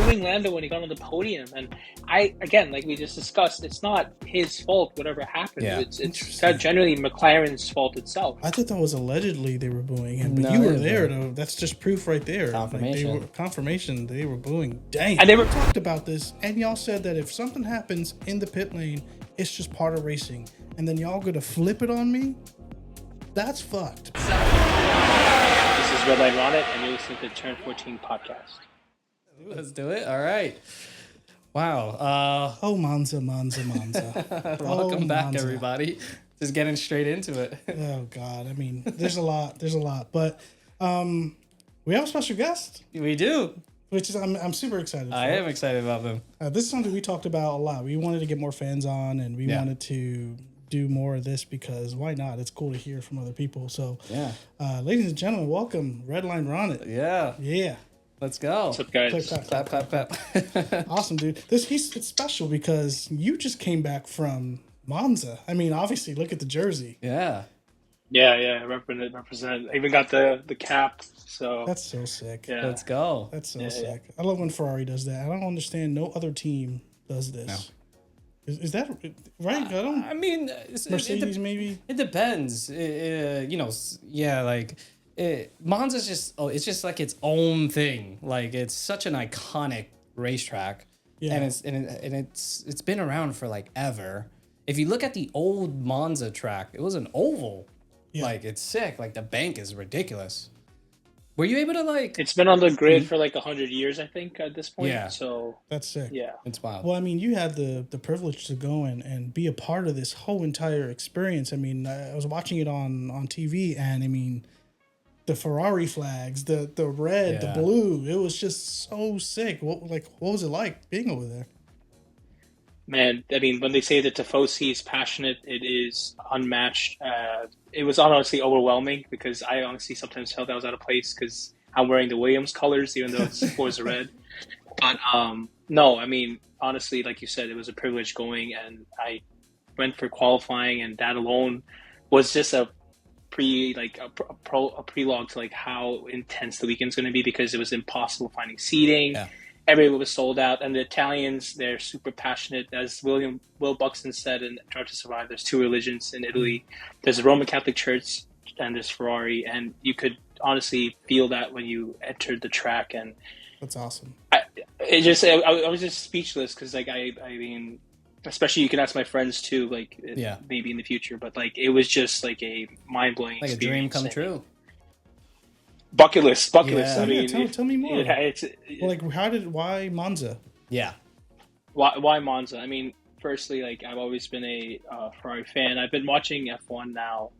booing Lando when he got on the podium, and again, like we just discussed, it's not his fault. Whatever happened, it's generally McLaren's fault itself. I thought that was allegedly they were booing him, but you were there though. That's just proof right there. Confirmation. Confirmation they were booing. Dang. And they were talked about this, and y'all said that if something happens in the pit lane, it's just part of racing, and then y'all gonna flip it on me. That's fucked. This is Red Line Ronit, and you're listening to the Turn 14 podcast. Let's do it. All right. Wow. Monza. Welcome back, everybody. Just getting straight into it. Oh, God. I mean, there's a lot. But we have a special guest. We do. Which is, I'm super excited for. I am excited about them. This is something we talked about a lot. We wanted to get more fans on, and we wanted to do more of this because why not? It's cool to hear from other people. So, ladies and gentlemen, welcome, Redline Ronit. Yeah. Let's go. What's up, guys? Clap. Awesome, dude. It's special because you just came back from Monza. I mean, obviously, look at the jersey. Yeah. Represent. I even got the cap. So that's so sick. Yeah. Let's go. That's so sick. I love when Ferrari does that. I don't understand. No other team does this. No. Is that right? I mean, Mercedes maybe. It depends. Monza's just it's just like its own thing. Like it's such an iconic racetrack, and it's been around for like ever. If you look at the old Monza track, it was an oval. Yeah. Like it's sick. Like the bank is ridiculous. Were you able to like? It's been on the grid for like 100 years, I think, at this point. Yeah. So that's sick. Yeah, it's wild. Well, I mean, you had the privilege to go and be a part of this whole entire experience. I mean, I was watching it on TV, and I mean, the Ferrari flags, the red, the blue, it was just so sick. What was it like being over there? Man, I mean, when they say that Tifosi is passionate, it is unmatched. It was honestly overwhelming because I honestly sometimes felt I was out of place because I'm wearing the Williams colors, even though it's Forza Red. But no, I mean, honestly, like you said, it was a privilege going, and I went for qualifying, and that alone was just a prelogue to like how intense the weekend's going to be because it was impossible finding seating. Yeah. Everyone was sold out, and the Italians, they're super passionate. As Will Buxton said in Drive to Survive, there's two religions in Italy. There's a Roman Catholic Church, and there's Ferrari, and you could honestly feel that when you entered the track. And that's awesome. I was just speechless because, like, I mean, especially you can ask my friends too, like, maybe in the future, but like, it was just like a mind blowing like experience. A dream come true. Bucket list. Yeah. I mean, tell me more. Yeah, why Monza? Yeah. Why Monza? I mean, firstly, like I've always been a Ferrari fan. I've been watching F1 now.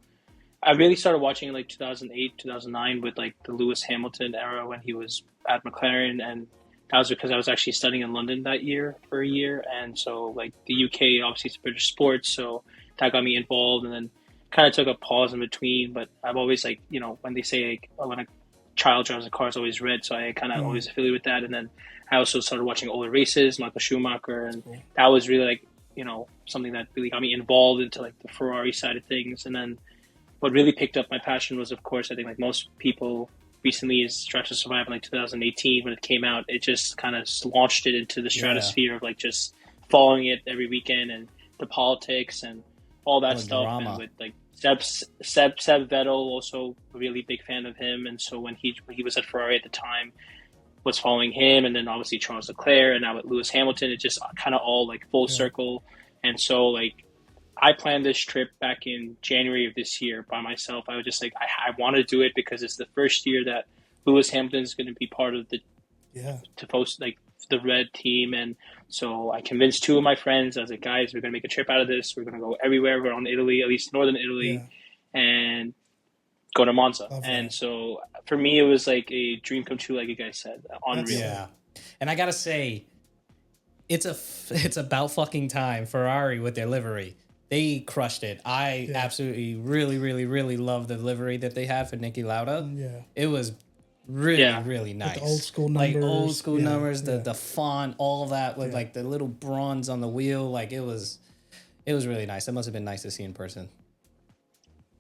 I really started watching in like 2008, 2009 with like the Lewis Hamilton era when he was at McLaren, and that was because I was actually studying in London that year for a year, and so like the UK obviously is British sports, so that got me involved, and then kind of took a pause in between. But I've always like, you know, when they say like when a child drives a car, it's always red, so I kind of always affiliate with that. And then I also started watching older races, Michael Schumacher, and that was really like, you know, something that really got me involved into like the Ferrari side of things. And then what really picked up my passion was, of course, I think like most people recently, is Drive to Survive in like 2018 when it came out. It just kind of launched it into the stratosphere of like just following it every weekend, and the politics and all that stuff. Drama. And with like Seb Vettel, also a really big fan of him, and so when he was at Ferrari at the time, was following him, and then obviously Charles Leclerc, and now with Lewis Hamilton, it just kind of all like full circle. And so like I planned this trip back in January of this year by myself. I was just like, I want to do it because it's the first year that Lewis Hamilton is going to be part of the Tifosi, like the red team. And so I convinced two of my friends. I was like, guys, we're going to make a trip out of this. We're going to go everywhere around Italy, at least northern Italy, and go to Monza. And so for me, it was like a dream come true, like you guys said. Unreal. Yeah. And I got to say, it's about fucking time. Ferrari with their livery. They crushed it. I absolutely, really, really, really love the livery that they had for Niki Lauda. Yeah. It was really nice. With the old school numbers. Like old school numbers, the font, all of that with like the little bronze on the wheel. Like it was really nice. It must have been nice to see in person.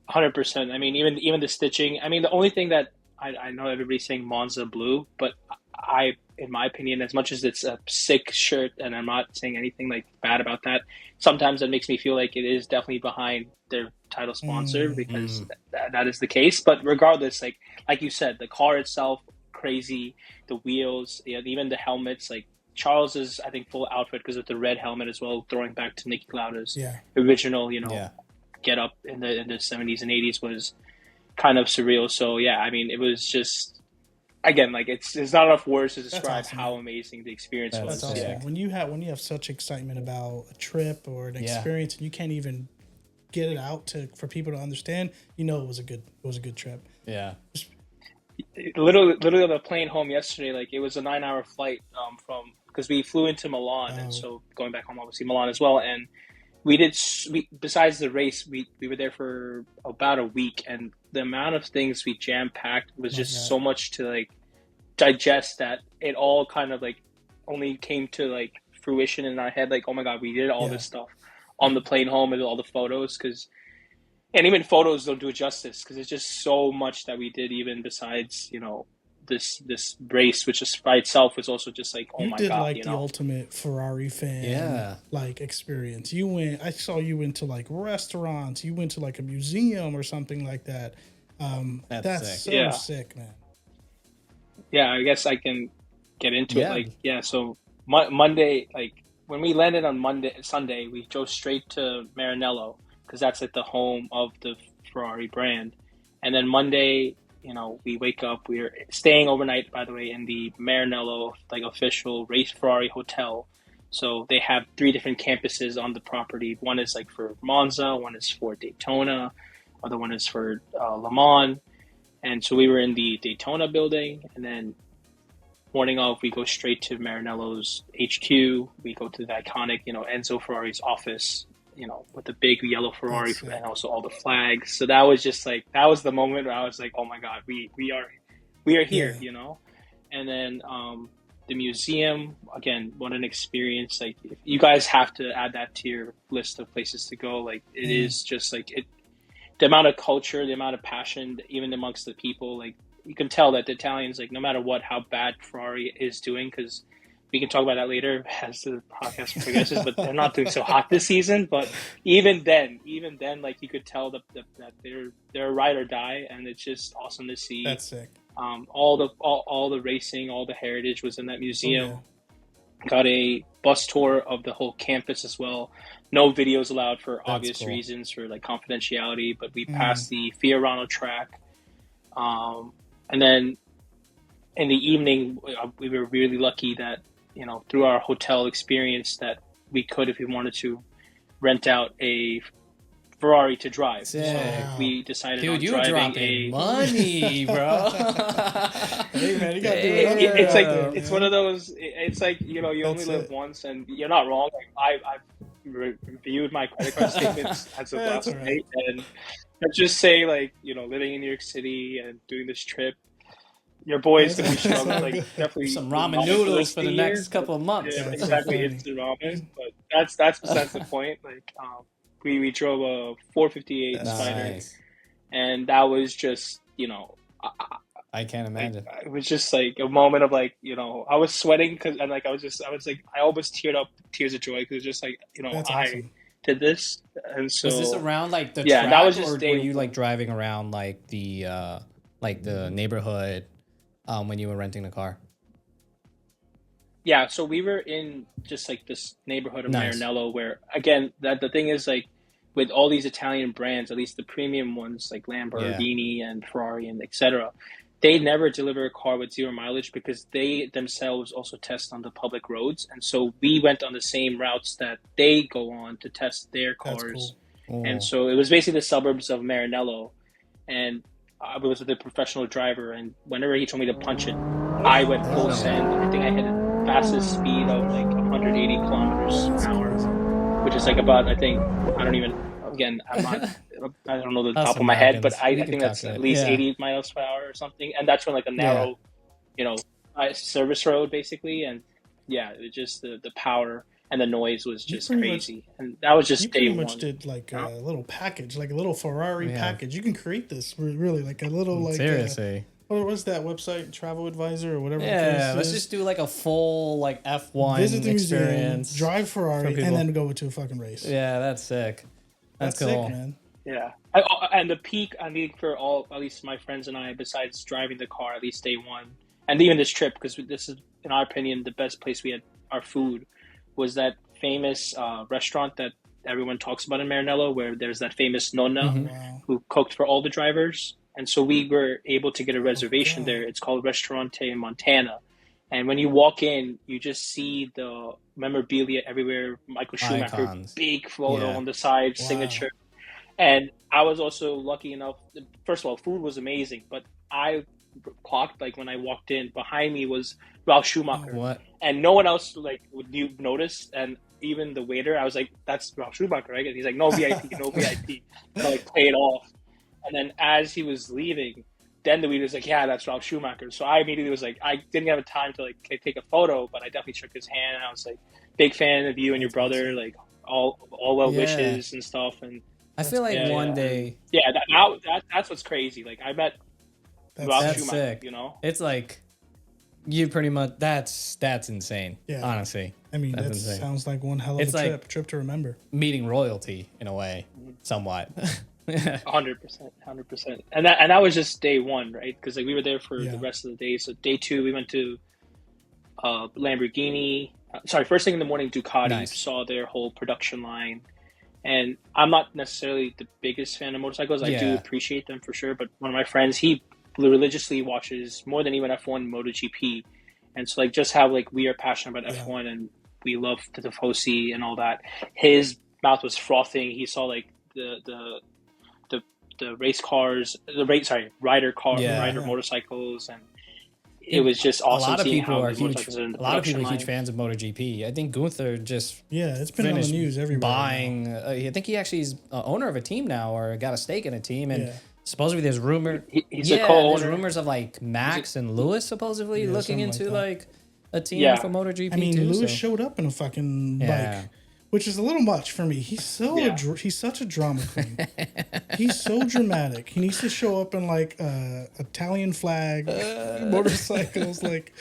100%. I mean, even the stitching. I mean, the only thing that I know everybody's saying Monza blue, but in my opinion, as much as it's a sick shirt, and I'm not saying anything like bad about that, sometimes it makes me feel like it is definitely behind their title sponsor because that is the case. But regardless, like you said, the car itself, crazy, the wheels, even the helmets, like Charles's, I think, full outfit because of the red helmet as well, throwing back to Niki Lauda's original, get up in the 70s and 80s was kind of surreal. So yeah, I mean, it was just, again, like it's not enough words to describe how amazing the experience was. That's awesome. Yeah. When you have such excitement about a trip or an experience and you can't even get it out for people to understand, it was a good trip. Yeah. Literally on the plane home yesterday, like it was a 9-hour flight from, because we flew into Milan, and so going back home, obviously Milan as well, and besides the race, we were there for about a week, and the amount of things we jam-packed was just so much to like digest that it all kind of like only came to like fruition in our head, like, oh my god, we did all this stuff on the plane home and all the photos, and even photos don't do it justice because it's just so much that we did, even besides this race, which is by itself was also just like, oh my god, you did like the ultimate Ferrari fan like experience. I saw you went to like restaurants, you went to like a museum or something like that. That's sick. So sick, man. Yeah, I guess I can get into it. So Monday, like when we landed on Sunday, we drove straight to Maranello because that's like the home of the Ferrari brand, and then Monday, we wake up. We're staying overnight, by the way, in the Maranello, like official race Ferrari hotel. So they have 3 different campuses on the property. One is like for Monza, one is for Daytona, other one is for Le Mans. And so we were in the Daytona building, and then morning of, we go straight to Maranello's HQ. We go to the iconic, Enzo Ferrari's office, with the big yellow Ferrari and also all the flags. So that was just like, that was the moment where I was like, oh my God, we are here, And then the museum, again, what an experience. Like, you guys have to add that to your list of places to go. Like, it is just like the amount of culture, the amount of passion, even amongst the people, like you can tell that the Italians, like no matter how bad Ferrari is doing, because we can talk about that later as the podcast progresses, but they're not doing so hot this season. But even then, like you could tell that they're a ride or die, and it's just awesome to see. That's sick. All the racing, all the heritage was in that museum. Got a bus tour of the whole campus as well. No videos allowed for obvious reasons, for like confidentiality, but we passed the Fiorano track. And then in the evening, we were really lucky that, through our hotel experience, that we could, if we wanted to, rent out a Ferrari to drive. So we decided on driving money, bro. Hey man, you gotta do it. It's one of those. It's like you only live once, and you're not wrong. Like I've reviewed my credit card statements as of last night, and let's just say, like living in New York City and doing this trip, your boy's gonna be struggling. Like definitely some ramen noodles for the next couple of months. Yeah, exactly. Instant ramen, but that's besides the point. Like we drove a 458 Spider, and that was just I can't imagine. It was just like a moment of like I was sweating because I almost teared up, tears of joy, because it's just like awesome. Did this, and so was this around like the track, that was just, or were you like driving around like the neighborhood when you were renting the car? Yeah, so we were in just like this neighborhood of Maranello, where again, that the thing is, like with all these Italian brands, at least the premium ones like Lamborghini and Ferrari and etc., they never deliver a car with 0 mileage because they themselves also test on the public roads, and so we went on the same routes that they go on to test their cars. Cool. And so it was basically the suburbs of Maranello, and I was with a professional driver, and whenever he told me to punch it, I went full send. I think I hit the fastest speed of like 180 kilometers an hour, which is like about, I don't know the top of my head, but I think that's at least 80 miles per hour or something. And that's from like a narrow, service road basically. And it just the power and the noise was just crazy. And that was just day one. You pretty much did like a little package, like a little Ferrari package. You can create this really like a little like seriously. What was that website? Travel Advisor or whatever. Yeah, let's just do like a full like F1 visit the experience. Museum, drive Ferrari, and then go to a fucking race. Yeah, that's sick. That's cool, sick, man. Yeah, and the peak, I mean, for all, at least my friends and I, besides driving the car, at least day one, and even this trip, because this is, in our opinion, the best place we had our food, was that famous restaurant that everyone talks about in Maranello, where there's that famous nonna who cooked for all the drivers. And so we were able to get a reservation there. It's called Ristorante Montana. And when you walk in, you just see the memorabilia everywhere. Michael Schumacher, Icons. big photo on the side, signature. And I was also lucky enough. First of all, food was amazing, but I clocked, like when I walked in, behind me was Ralf Schumacher, and no one else like would notice. And even the waiter, I was like, "That's Ralf Schumacher, right?" And he's like, "No VIP, no VIP." And I like play it off. And then as he was leaving, then the waiter was like, "Yeah, that's Ralf Schumacher." So I immediately was like, I didn't have time to like take a photo, but I definitely shook his hand. And I was like, "Big fan of you and your brother, like all well wishes and stuff." And I feel like one day, that's what's crazy. Like I met Ralf Schumacher, sick. you know, it's like you pretty much that's insane. Yeah, honestly, I mean that sounds like one hell of a trip to remember. Meeting royalty in a way, somewhat. 100%. And that was just day one, right? Because like we were there for the rest of the day. So day two, we went to Lamborghini. First thing in the morning, Ducati. Saw their whole production line. And I'm not necessarily the biggest fan of motorcycles. I do appreciate them for sure. But one of my friends, he religiously watches more than even F1, MotoGP. And so like just how like we are passionate about F1 and we love the Tifosi and all that. His mouth was frothing. He saw like the race cars, rider motorcycles, and it was just awesome. A lot of people are huge fans of MotoGP. I think Gunther just it's been on the news everywhere. Buying, I think he actually is owner of a team now, or got a stake in a team, and supposedly there's rumor. He's a co-owner. There's rumors of like Max and Lewis supposedly looking into like a team for MotoGP. I mean, too, Lewis showed up in a fucking bike. Which is a little much for me. He's he's such a drama queen. He's so dramatic. He needs to show up in like Italian flag motorcycles. Like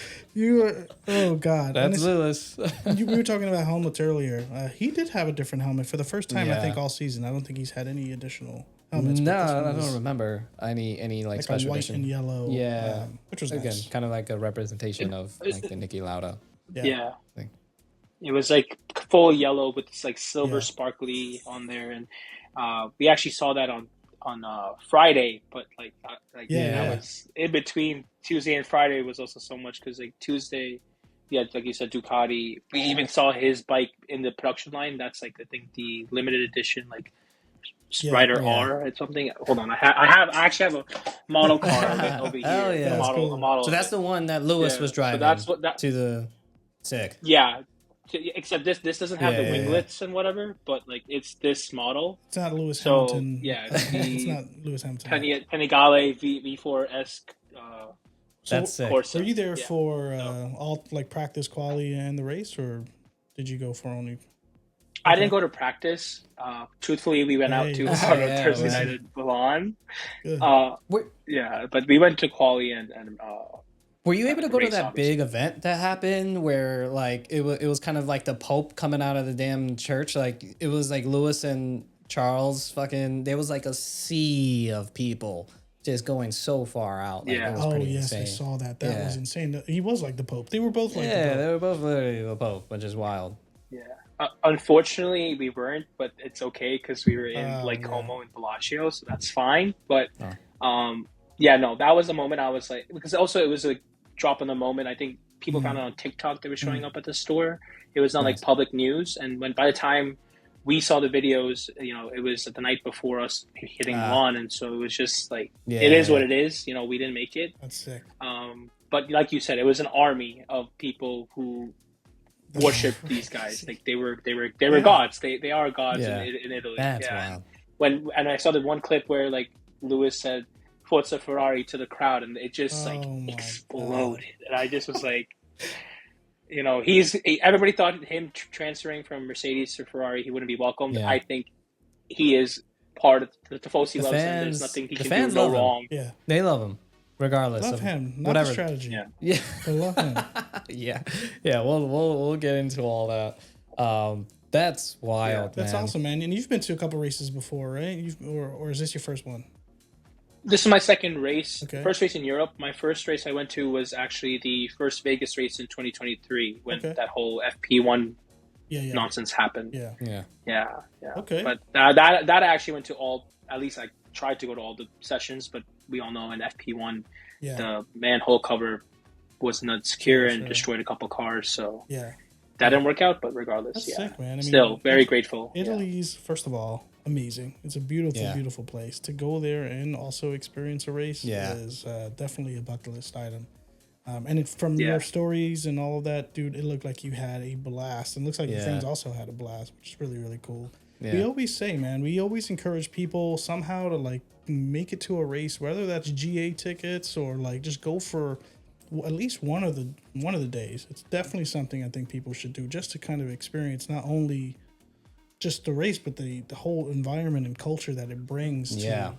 oh god, that's Lewis. We were talking about helmets earlier. He did have a different helmet for the first time I think all season. I don't think he's had any additional helmets. No, I don't remember any like special a white edition. and yellow. Yeah, which was again nice. Kind of like a representation of like the Niki Lauda. Yeah. Thing. It was like full yellow with this like silver sparkly on there, and we actually saw that on Friday. But that was in between Tuesday and Friday was also so much because like Tuesday, like you said, Ducati. We even saw his bike in the production line. That's like I think the limited edition like Rider R or something. Hold on, I actually have a model car over here. Hell yeah, a model. So that's the one that Lewis was driving. So that's to the sick. Yeah. Except this doesn't have the winglets and whatever, but like it's this model. It's not Lewis Hamilton. Yeah, it's not Lewis Hamilton. Panigale V4-esque. That's sick. Were you there for all like practice, quali, and the race, or did you go for only? I didn't go to practice. Truthfully, we went out to Thursday night at Milan. But we went to quali and were you able to go to that big event that happened where like it was kind of like the Pope coming out of the damn church? Like it was like Lewis and Charles there was like a sea of people just going so far out. Like, it was insane. I saw that. That was insane. He was like the Pope. They were both like the Pope. Yeah, they were both literally the Pope, which is wild. Yeah. Unfortunately, we weren't, but it's okay because we were in Lake Como and Bellagio, so that's fine. But that was the moment I was like, because also it was like drop in the moment. I think people found it on TikTok. They were showing up at the store. It was not like public news. And by the time we saw the videos, it was the night before us hitting Milan. And so it was just like, it is what it is. We didn't make it. That's sick. But like you said, it was an army of people who worship these guys. Like they were gods. They are gods in Italy. That's wild. And I saw the one clip where like Lewis said Forza Ferrari to the crowd, and it just exploded. And I just was like, everybody thought him transferring from Mercedes to Ferrari, he wouldn't be welcomed. Yeah. I think he is part of the Tifosi loves him. There's nothing he can do wrong. Yeah, they love him. regardless Love of him. Not whatever the strategy. Yeah. I love him. yeah. We'll get into all that. That's wild, That's man. awesome, man. And you've been to a couple races before, right? Or is this your first one? This is my second race. Okay. First race in Europe. My first race I went to was actually the first Vegas race in 2023 when that whole FP1 nonsense happened. Yeah. Okay. But that I actually went to all. At least I tried to go to all the sessions. But we all know in FP1, the manhole cover was not secure and destroyed a couple cars. So that didn't work out. But regardless, that's sick, man. I mean, still very grateful. Italy's first of all amazing. It's a beautiful, beautiful place to go there and also experience a race. Is definitely a bucket list item. And from your stories and all of that, dude, it looked like you had a blast. And it looks like your friends also had a blast, which is really, really cool. We always say, man, we always encourage people somehow to like make it to a race, whether that's GA tickets or like just go for at least one of the days. It's definitely something I think people should do just to kind of experience not only just the race, but the whole environment and culture that it brings to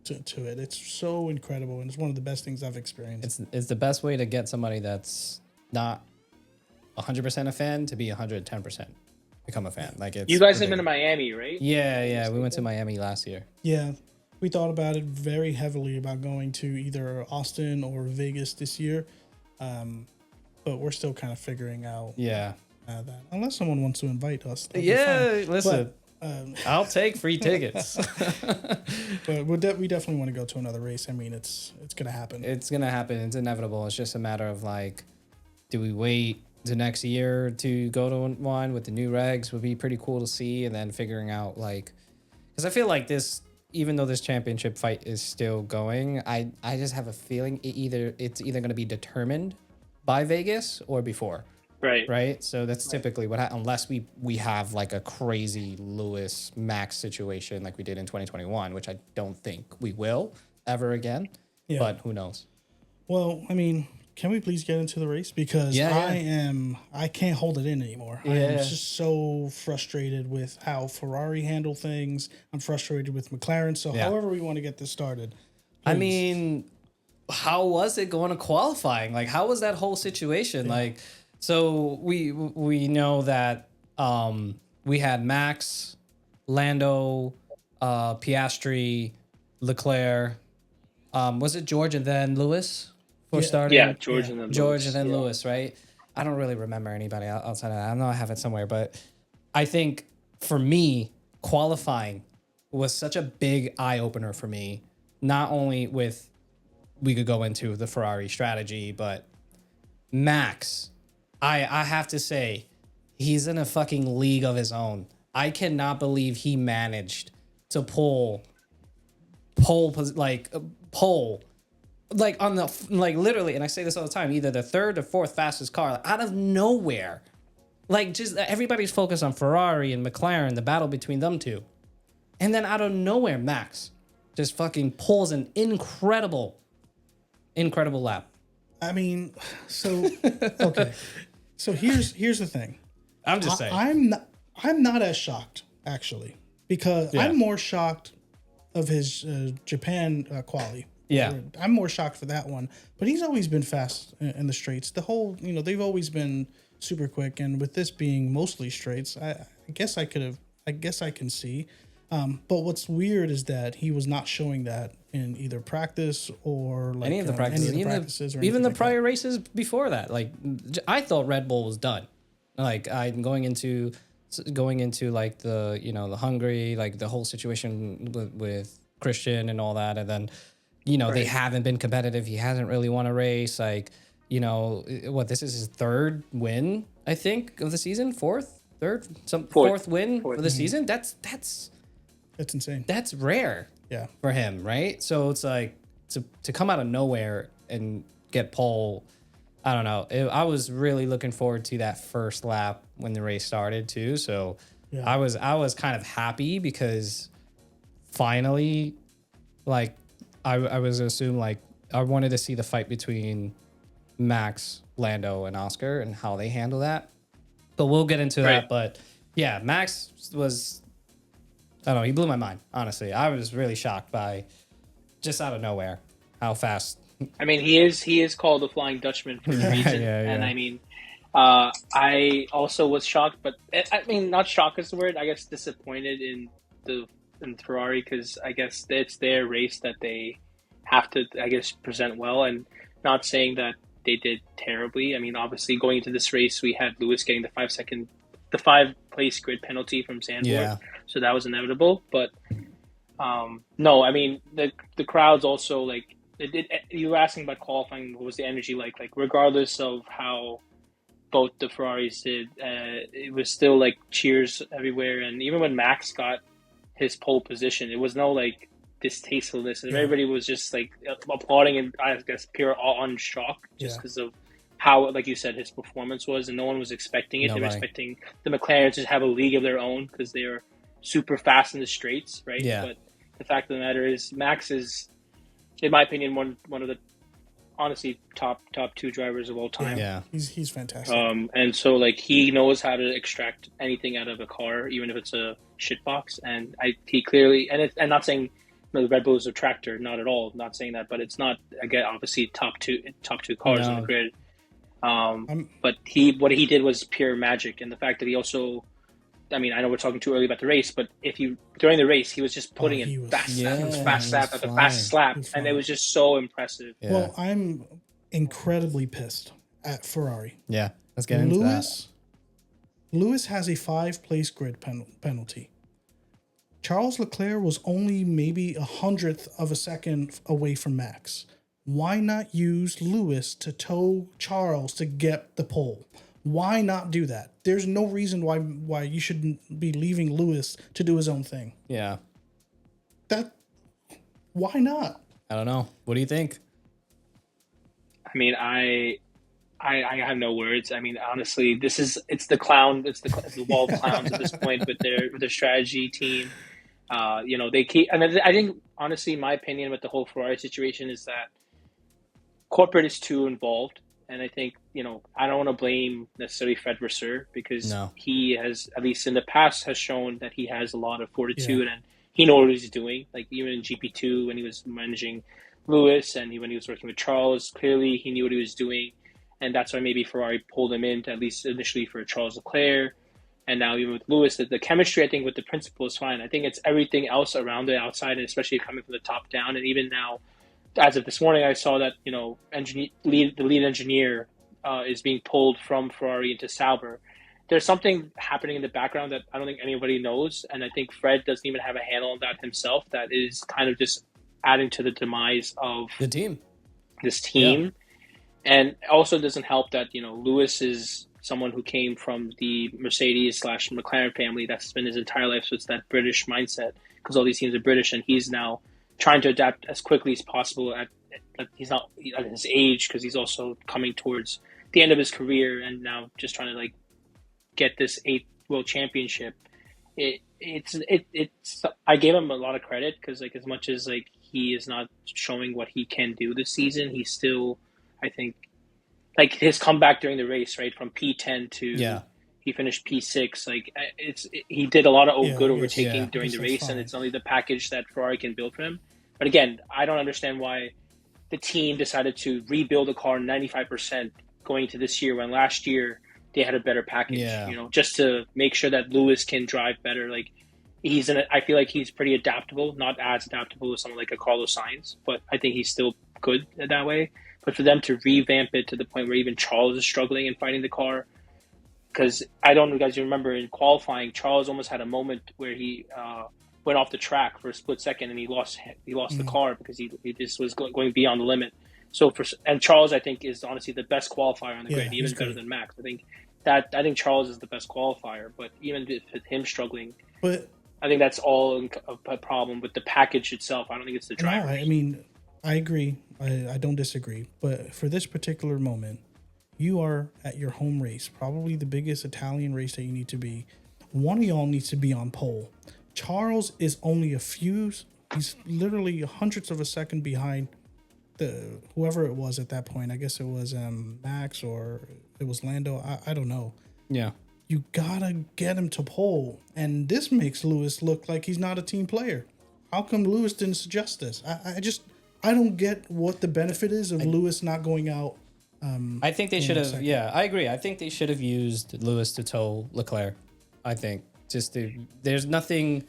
it. It's so incredible, and it's one of the best things I've experienced. It's the best way to get somebody that's not 100% a fan to be 110% become a fan. Like you guys have been to Miami, right? Yeah. We went to Miami last year. Yeah, we thought about it very heavily about going to either Austin or Vegas this year, but we're still kind of figuring out. That unless someone wants to invite us. Listen. I'll take free tickets. But we definitely want to go to another race. I mean, it's gonna happen. It's gonna happen. It's inevitable. It's just a matter of like, do we wait the next year to go to one with the new regs? Would be pretty cool to see, and then figuring out like, because I feel like this, even though this championship fight is still going, I just have a feeling it's either gonna be determined by Vegas or before. Right. So that's typically what unless we have like a crazy Lewis Max situation like we did in 2021, which I don't think we will ever again. But who knows? Well, I mean, can we please get into the race? Because I can't hold it in anymore. I am just so frustrated with how Ferrari handle things. I'm frustrated with McLaren. So however we want to get this started. Please. I mean, how was it going to qualifying? Like, how was that whole situation? Like, so we know that we had Max, Lando, Piastri, Leclerc. Was it George and then Lewis for starting? Yeah, George and then Lewis, right? I don't really remember anybody outside of that. I know I have it somewhere, but I think for me, qualifying was such a big eye opener for me. Not only with we could go into the Ferrari strategy, but Max. I have to say, he's in a fucking league of his own. I cannot believe he managed to pull on the literally, and I say this all the time, either the third or fourth fastest car out of nowhere. Like, just everybody's focused on Ferrari and McLaren, the battle between them two, and then out of nowhere, Max just fucking pulls an incredible lap. I mean, so okay. So here's the thing. I'm just saying. I'm not as shocked actually, because I'm more shocked of his Japan quali. I'm more shocked for that one. But he's always been fast in the straights. The whole, they've always been super quick, and with this being mostly straights, I guess I can see. But what's weird is that he was not showing that in either practice or like any of the practices, even the prior races before that. Like, I thought Red Bull was done. Like, I'm going into like the the Hungary, like the whole situation with Christian and all that, and then they haven't been competitive. He hasn't really won a race. Like, this is his third win, I think, of the season, fourth win for the season. That's insane. That's rare. For him, right? So it's like to come out of nowhere and get pole. I don't know. I was really looking forward to that first lap when the race started too. So I was kind of happy because finally, like I was assumed like I wanted to see the fight between Max, Lando, and Oscar and how they handle that. But we'll get into that. But yeah, Max was. I don't know. He blew my mind, honestly. I was really shocked by, just out of nowhere, how fast I mean, he is called the Flying Dutchman for a reason, and I mean, I also was shocked, but I mean, not shocked is the word. I guess disappointed in Ferrari because I guess it's their race that they have to, I guess, present well, and not saying that they did terribly. I mean, obviously, going into this race, we had Lewis getting the 5 place grid penalty from Zandvoort, so that was inevitable. But no, I mean, the crowds also like. You were asking about qualifying. What was the energy like? Like, regardless of how both the Ferraris did, it was still like cheers everywhere. And even when Max got his pole position, it was no like distastefulness, and everybody was just like applauding and I guess pure on shock just because of how, like you said, his performance was, and no one was expecting it. They were expecting the McLaren to have a league of their own because they are super fast in the straights, right? Yeah. But the fact of the matter is, Max is, in my opinion, one of the honestly top 2 drivers of all time. Yeah, he's fantastic. And so like he knows how to extract anything out of a car, even if it's a shitbox. And he clearly, and not saying the Red Bull is a tractor, not at all. Not saying that, but it's not again obviously top two cars on the grid. But what he did was pure magic, and the fact that he also. I mean, I know we're talking too early about the race, but during the race, he was just putting in fast slap after fast slap, and it was just so impressive. Yeah. Well, I'm incredibly pissed at Ferrari. Yeah, let's get into that. Lewis has a 5-place grid penalty. Charles Leclerc was only maybe 100th of a second away from Max. Why not use Lewis to tow Charles to get the pole? Why not do that? There's no reason why you shouldn't be leaving Lewis to do his own thing. Yeah. Why not? I don't know. What do you think? I mean, I have no words. I mean, honestly, it's the wall of clowns at this point with their strategy team. They keep, and I think honestly, my opinion with the whole Ferrari situation is that corporate is too involved. And I think, I don't want to blame necessarily Fred Vasseur because he has, at least in the past, has shown that he has a lot of fortitude and he knows what he's doing. Like even in GP2 when he was managing Lewis and when he was working with Charles, clearly he knew what he was doing. And that's why maybe Ferrari pulled him in, at least initially for Charles Leclerc. And now even with Lewis, the chemistry, I think, with the principal is fine. I think it's everything else around the outside, and especially coming from the top down. And even now, as of this morning, I saw that the lead engineer is being pulled from Ferrari into Sauber. There's something happening in the background that I don't think anybody knows, and I think Fred doesn't even have a handle on that himself. That is kind of just adding to the demise of the team. This team, and also doesn't help that Lewis is someone who came from the Mercedes/McLaren family. That's been his entire life, so it's that British mindset because all these teams are British, and he's now trying to adapt as quickly as possible he's not at his age because he's also coming towards the end of his career and now just trying to get this 8th world championship. It's I gave him a lot of credit because as much as he is not showing what he can do this season, he's still, I think, his comeback during the race, right, from P10 to he finished P6. He did a lot of good overtaking during the race, and it's only the package that Ferrari can build for him. But again, I don't understand why the team decided to rebuild a car 95% going into this year when last year they had a better package. Just to make sure that Lewis can drive better. I feel like he's pretty adaptable, not as adaptable as someone like a Carlos Sainz, but I think he's still good that way. But for them to revamp it to the point where even Charles is struggling and fighting the car. Because I don't know if you guys remember in qualifying, Charles almost had a moment where he went off the track for a split second and he lost the car because he just was going beyond the limit. So and Charles, I think, is honestly the best qualifier on the grid, even better than Max. I think Charles is the best qualifier, but even with him struggling, I think that's all a problem with the package itself. I don't think it's the driver. No, I mean, I agree. I don't disagree. But for this particular moment, you are at your home race, probably the biggest Italian race that you need to be. One of y'all needs to be on pole. Charles is only he's literally hundredths of a second behind whoever it was at that point. I guess it was Max or it was Lando. I don't know. Yeah. You gotta get him to pole. And this makes Lewis look like he's not a team player. How come Lewis didn't suggest this? I don't get what the benefit is of Lewis not going out. I think they should have. Yeah, I agree. I think they should have used Lewis to tow Leclerc. I think there's nothing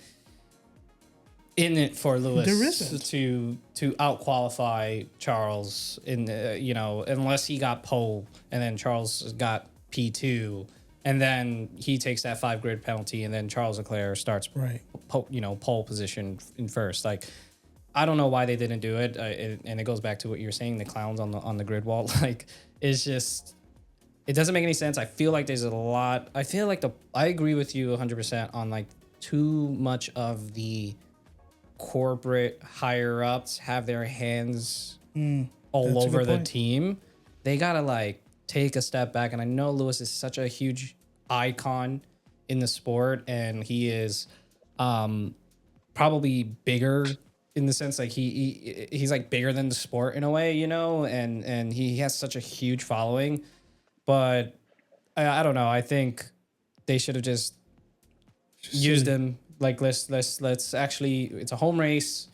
in it for Lewis to out qualify Charles in unless he got pole and then Charles got P2 and then he takes that 5 grid penalty and then Charles Leclerc starts pole position in first. Like, I don't know why they didn't do it, and it goes back to what you're saying, the clowns on the grid wall. Like, it's just, it doesn't make any sense. I feel like there's a lot. I feel like I agree with you 100% on like too much of the corporate higher ups have their hands all over the team. They gotta like take a step back. And I know Lewis is such a huge icon in the sport, and he is probably bigger in the sense like he's like bigger than the sport in a way, and he has such a huge following. But I don't know. I think they should have just used him. Like, let's actually, it's a home race.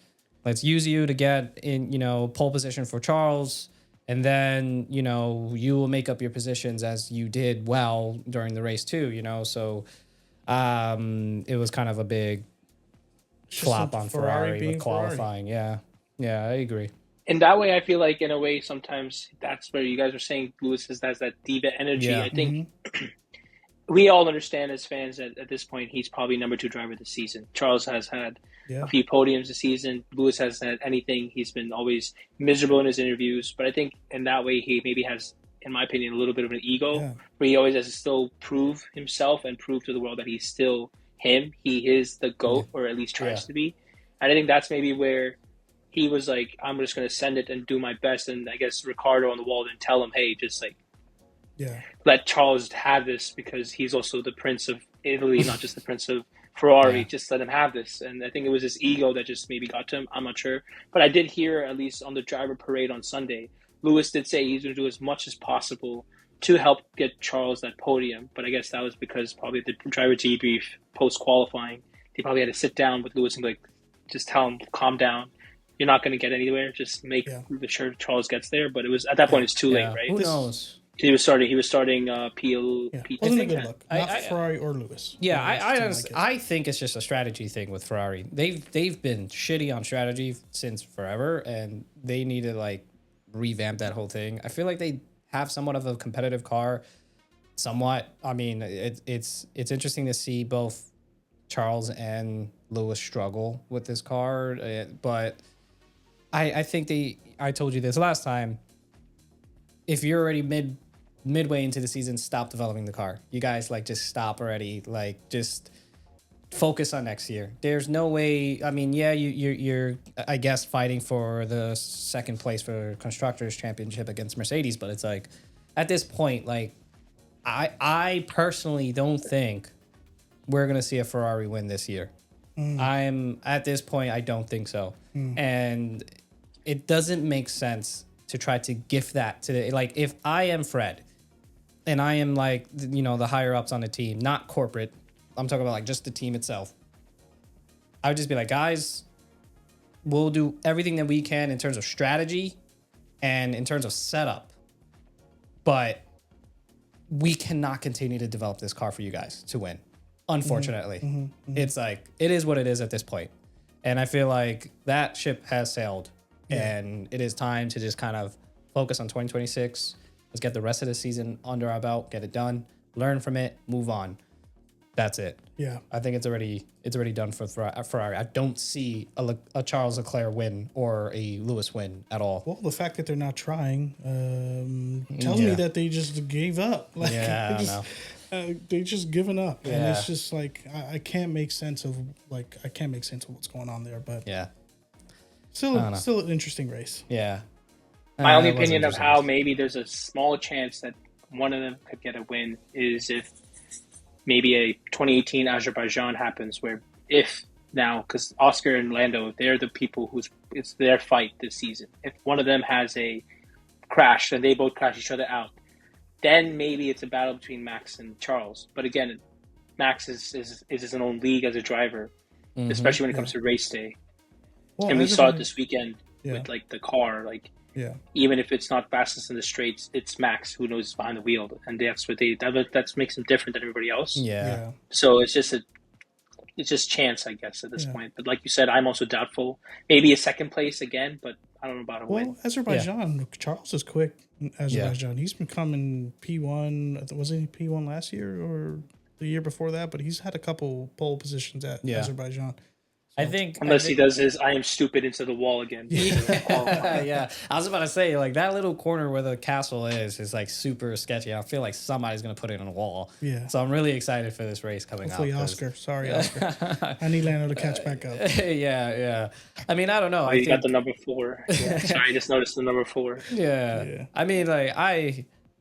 Let's use you to get in, pole position for Charles. And then, you will make up your positions as you did well during the race too, So it was kind of a big flop on Ferrari with qualifying. Ferrari. Yeah, I agree. In that way, I feel like in a way, sometimes that's where you guys were saying Lewis has that diva energy. Yeah. I think we all understand as fans that at this point, he's probably number 2 driver this season. Charles has had a few podiums this season. Lewis hasn't had anything. He's been always miserable in his interviews. But I think in that way, he maybe has, in my opinion, a little bit of an ego where he always has to still prove himself and prove to the world that he's still him. He is the GOAT, or at least tries to be. And I think that's maybe where he was like, I'm just going to send it and do my best. And I guess Ricardo on the wall didn't tell him, hey, just like, let Charles have this because he's also the Prince of Italy, not just the Prince of Ferrari. Just let him have this. And I think it was his ego that just maybe got to him. I'm not sure. But I did hear, at least on the driver parade on Sunday, Lewis did say he's going to do as much as possible to help get Charles that podium. But I guess that was because probably the driver debrief post-qualifying, they probably had to sit down with Lewis and be like, just tell him, calm down. You're not going to get anywhere. Just make sure Charles gets there. But it was at that point, it's too late, right? Who knows? He was starting P. Wasn't a good look. Not Ferrari or Lewis. Yeah, I think it's just a strategy thing with Ferrari. They've been shitty on strategy since forever, and they need to like revamp that whole thing. I feel like they have somewhat of a competitive car. Somewhat. I mean, it's interesting to see both Charles and Lewis struggle with this car, but I think I told you this last time. If you're already midway into the season, stop developing the car. You guys just stop already. Like, just focus on next year. There's no way. I mean, you're I guess fighting for the second place for Constructors Championship against Mercedes, but it's like at this point, like I personally don't think we're gonna see a Ferrari win this year. I'm at this point, I don't think so, and it doesn't make sense to try to gift that to, like, if I am Fred and I am like, the higher ups on the team, not corporate, I'm talking about like just the team itself, I would just be like, guys, we'll do everything that we can in terms of strategy and in terms of setup, but we cannot continue to develop this car for you guys to win. Unfortunately, it's like, it is what it is at this point. And I feel like that ship has sailed. And it is time to just kind of focus on 2026. Let's get the rest of the season under our belt, get it done, learn from it, move on. That's it. Yeah, I think it's already done for Ferrari. I don't see a Charles Leclerc win or a Lewis win at all. Well, the fact that they're not trying tells me that they just gave up. Like, I don't know. They just given up, and it's just like I can't make sense of what's going on there. But still an interesting race. Yeah. My only opinion of how maybe there's a small chance that one of them could get a win is if maybe a 2018 Azerbaijan happens, where if now, because Oscar and Lando, they're the people it's their fight this season. If one of them has a crash and they both crash each other out, then maybe it's a battle between Max and Charles. But again, Max is his own league as a driver, especially when it comes to race day. Well, and we saw it this weekend with like the car. Like Yeah. even if it's not fastest in the straights, it's Max who knows behind the wheel, and that's what that makes him different than everybody else. Yeah. So it's just chance, I guess, at this Yeah. point. But like you said, I'm also doubtful. Maybe a second place again, but I don't know about a win. Well, Azerbaijan, Charles is quick. In Azerbaijan, he's been coming P1. Wasn't he P1 last year or the year before that? But he's had a couple pole positions at Azerbaijan. I think unless he does his "I am stupid" into the wall again. Yeah, I was about to say like that little corner where the castle is like super sketchy. I feel like somebody's gonna put it on a wall. Yeah. So I'm really excited for this race coming Hopefully up. Oscar. Sorry, Oscar. I need Lando to catch back up. Yeah. I mean, I don't know. Oh, you got the number 4. Yeah. Sorry, I just noticed the number 4. Yeah. I mean, like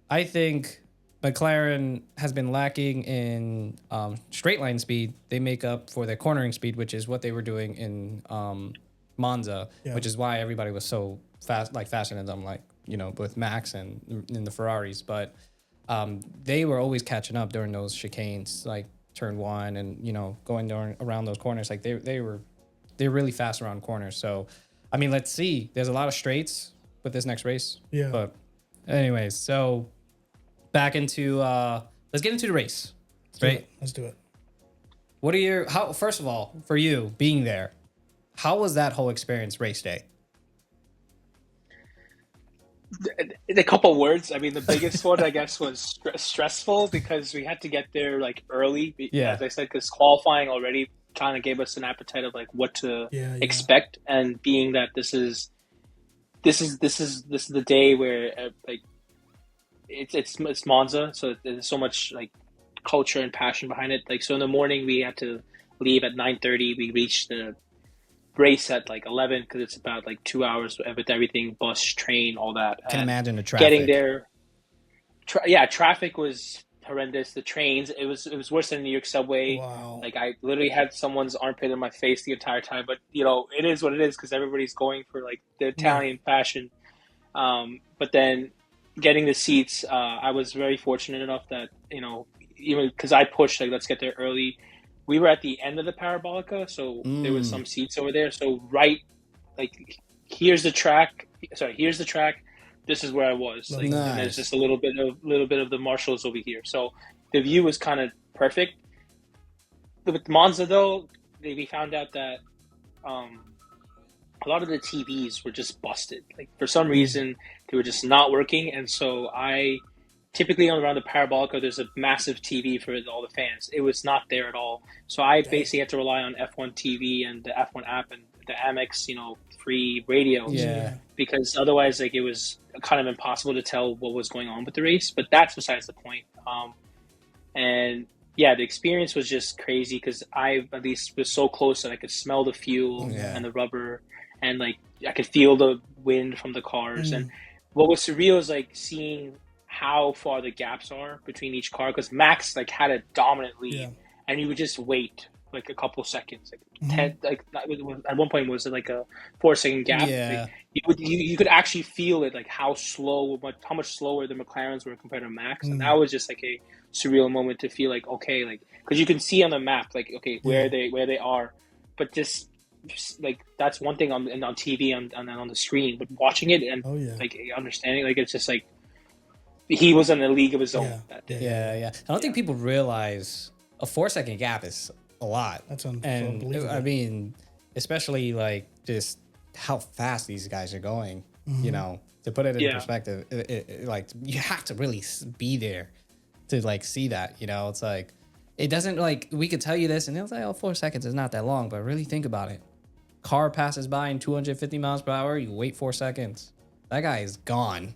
I think McLaren has been lacking in straight line speed. They make up for their cornering speed, which is what they were doing in Monza, which is why everybody was so fast, like faster than them, like, you know, with Max and in the Ferraris. But they were always catching up during those chicanes, like turn 1 and, you know, going around those corners. Like they're really fast around corners. So, I mean, let's see. There's a lot of straights with this next race. Yeah. But anyways, so back into let's get into the race. Right? Let's do it. What are first of all, for you being there, how was that whole experience race day? In a couple words, I mean, the biggest one, I guess, was stressful because we had to get there like early. Yeah. As I said, because qualifying already kind of gave us an appetite of like what to expect, and being that this is the day where like it's Monza, so there's so much like culture and passion behind it. Like, so in the morning we had to leave at 9:30. We reached the race at like 11 because it's about like 2 hours with everything, bus, train, all that. I can imagine the traffic. Getting there, traffic was horrendous. The trains, it was worse than the New York subway. Wow. Like I literally had someone's armpit in my face the entire time. But you know, it is what it is because everybody's going for like the Italian fashion. But then getting the seats, I was very fortunate enough that, you know, even because I pushed like let's get there early. We were at the end of the Parabolica, so there was some seats over there. So like here's the track. Sorry, here's the track. This is where I was. Like, nice. And there's just a little bit of the marshals over here. So the view was kind of perfect. With Monza though, we found out that a lot of the TVs were just busted. Like for some reason, they were just not working, and so typically around the Parabolica, there's a massive TV for all the fans. It was not there at all. So I basically had to rely on F1 TV and the F1 app and the Amex, you know, free radios. Yeah. Because otherwise, like, it was kind of impossible to tell what was going on with the race. But that's besides the point. And yeah, the experience was just crazy because I at least was so close that I could smell the fuel and the rubber, and like I could feel the wind from the cars. And what was surreal is like seeing how far the gaps are between each car, because Max like had a dominant lead, and you would just wait like a couple seconds, like 10, like at one point was it like a 4-second gap. Yeah. Like, you could actually feel it, like how much slower the McLarens were compared to Max, and that was just like a surreal moment to feel like, okay, like because you can see on the map like, okay, where they are, but just like that's one thing on TV and on the screen, but watching it and like understanding, like it's just like he was in a league of his own that day. Yeah. I don't think people realize a 4-second gap is a lot. That's unbelievable. And I mean, especially like just how fast these guys are going, you know, to put it in perspective, it, like you have to really be there to like see that, you know. It's like, it doesn't, like, we could tell you this and it's like, oh, 4 seconds is not that long, but really think about it. Car passes by in 250 miles per hour, you wait 4 seconds. That guy is gone.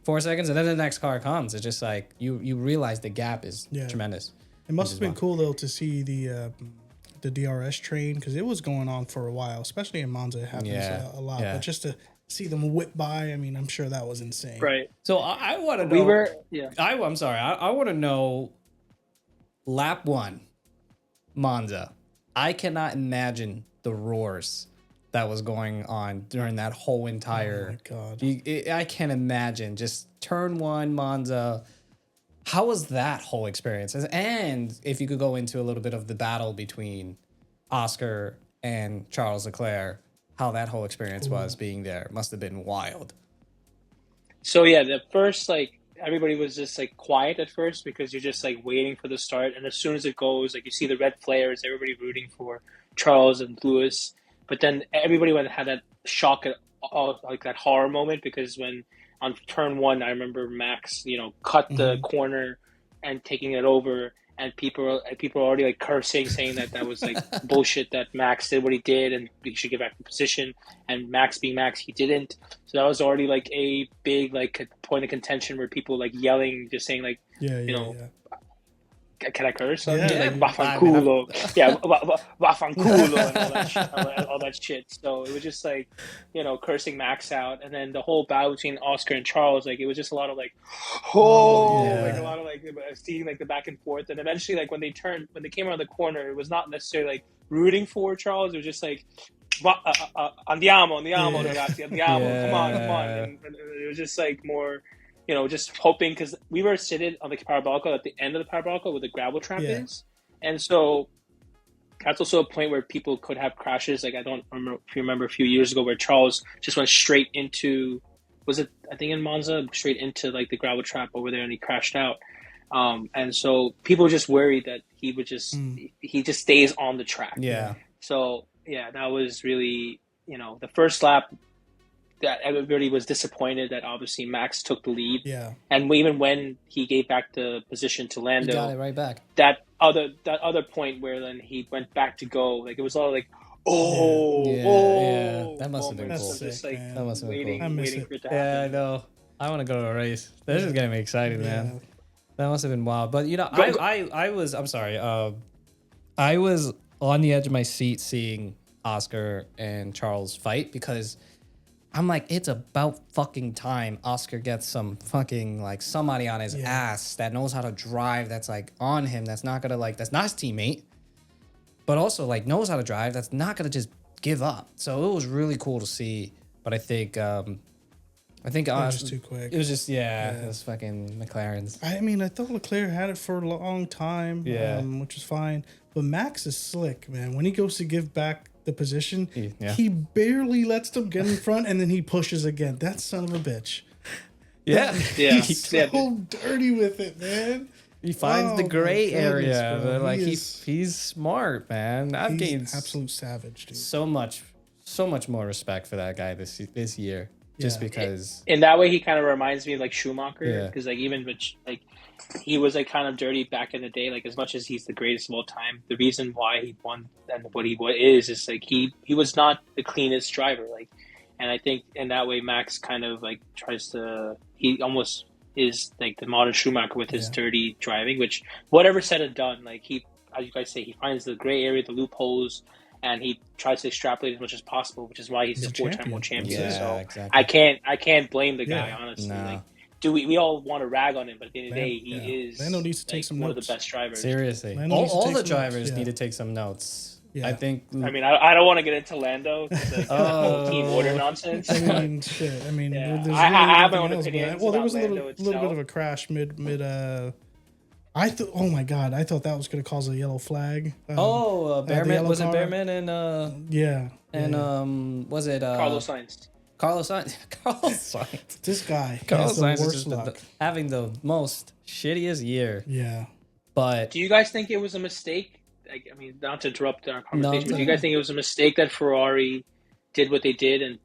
4 seconds, and then the next car comes. It's just like you realize the gap is tremendous. It must have been cool though to see the DRS train, because it was going on for a while, especially in Monza. It happens a lot, but just to see them whip by, I mean, I'm sure that was insane. Right. So I want to know. I'm sorry. I want to know lap 1, Monza. I cannot imagine the roars that was going on during that whole entire. Oh my God. I can't imagine. Just turn 1, Monza. How was that whole experience? And if you could go into a little bit of the battle between Oscar and Charles Leclerc, how that whole experience was being there. It must have been wild. So yeah, the first like everybody was just like quiet at first because you're just like waiting for the start, and as soon as it goes, like you see the red flares, everybody rooting for Charles and Lewis. But then everybody had that shock at like that horror moment because when on turn one, I remember Max, cut the corner and taking it over, and people are already like cursing, saying that was like bullshit that Max did what he did and he should get back in position. And Max being Max, he didn't. So that was already like a big like point of contention where people like yelling, just saying like, can I curse? Yeah. Like Vafanculo, Vafanculo, and all that shit. So it was just like, cursing Max out, and then the whole battle between Oscar and Charles, like it was just a lot of like, like a lot of like seeing like the back and forth, and eventually like when they came around the corner, it was not necessarily like rooting for Charles. It was just like, andiamo, ragazzi, andiamo, come on, and it was just like more. Just hoping because we were sitting on the parabolica at the end of the parabolica where the gravel trap is. And so that's also a point where people could have crashes. Like, I don't remember if you remember a few years ago where Charles just went straight into, I think in Monza, straight into like the gravel trap over there and he crashed out. And so people were just worried that he would he just stays on the track. Yeah. So, yeah, that was really, the first lap, that everybody was disappointed that obviously Max took the lead. Yeah. And even when he gave back the position to Lando, he got it right back. That other point where then he went back to go, like it was all like, that must have been cool. Just like that must have been cool. waiting for it to happen. Yeah, I know. I want to go to a race. This is getting me excited, man. That must have been wild. But I'm sorry. I was on the edge of my seat seeing Oscar and Charles fight because I'm like, it's about fucking time Oscar gets some fucking, like, somebody on his ass that knows how to drive, that's, like, on him, that's not gonna, like, that's not his teammate, but also, like, knows how to drive, that's not gonna just give up. So it was really cool to see, but I think it was just too quick. It was just, it was fucking McLaren's. I mean, I thought Leclerc had it for a long time, which is fine, but Max is slick, man. When he goes to give back the position, he barely lets them get in front, and then he pushes again. That son of a bitch. He's so dirty with it, man. He finds the gray area. But like he's smart, man. I've gained absolute savage, dude. So much more respect for that guy this year. Just because in that way he kind of reminds me of like Schumacher, because like even like he was like kind of dirty back in the day. Like as much as he's the greatest of all time, the reason why he won and what he is like he was not the cleanest driver. Like, and I think in that way Max kind of like he almost is like the modern Schumacher with his dirty driving. Which whatever said and done, like he, as you guys say, he finds the gray area, the loopholes. And he tries to extrapolate as much as possible, which is why he's a four-time world champion. Yeah, so exactly. I can't blame the guy, honestly. No. Like, we all want to rag on him, but at the end of the day, he is Lando needs to take some one notes. of the best drivers. Seriously, all the drivers need to take some notes. Yeah. I think. I mean, I don't want to get into Lando, like, whole team order nonsense. I mean, shit. I mean, I really have my own else, opinions. Well, there was a Lando little bit of a crash mid. Oh my god! I thought that was going to cause a yellow flag. Bearman, was it Bearman and was it Carlos Sainz? Carlos Sainz. This guy. Carlos Sainz is just having the most shittiest year. Yeah. But do you guys think it was a mistake? I mean, not to interrupt our conversation, but do you guys think it was a mistake that Ferrari did what they did and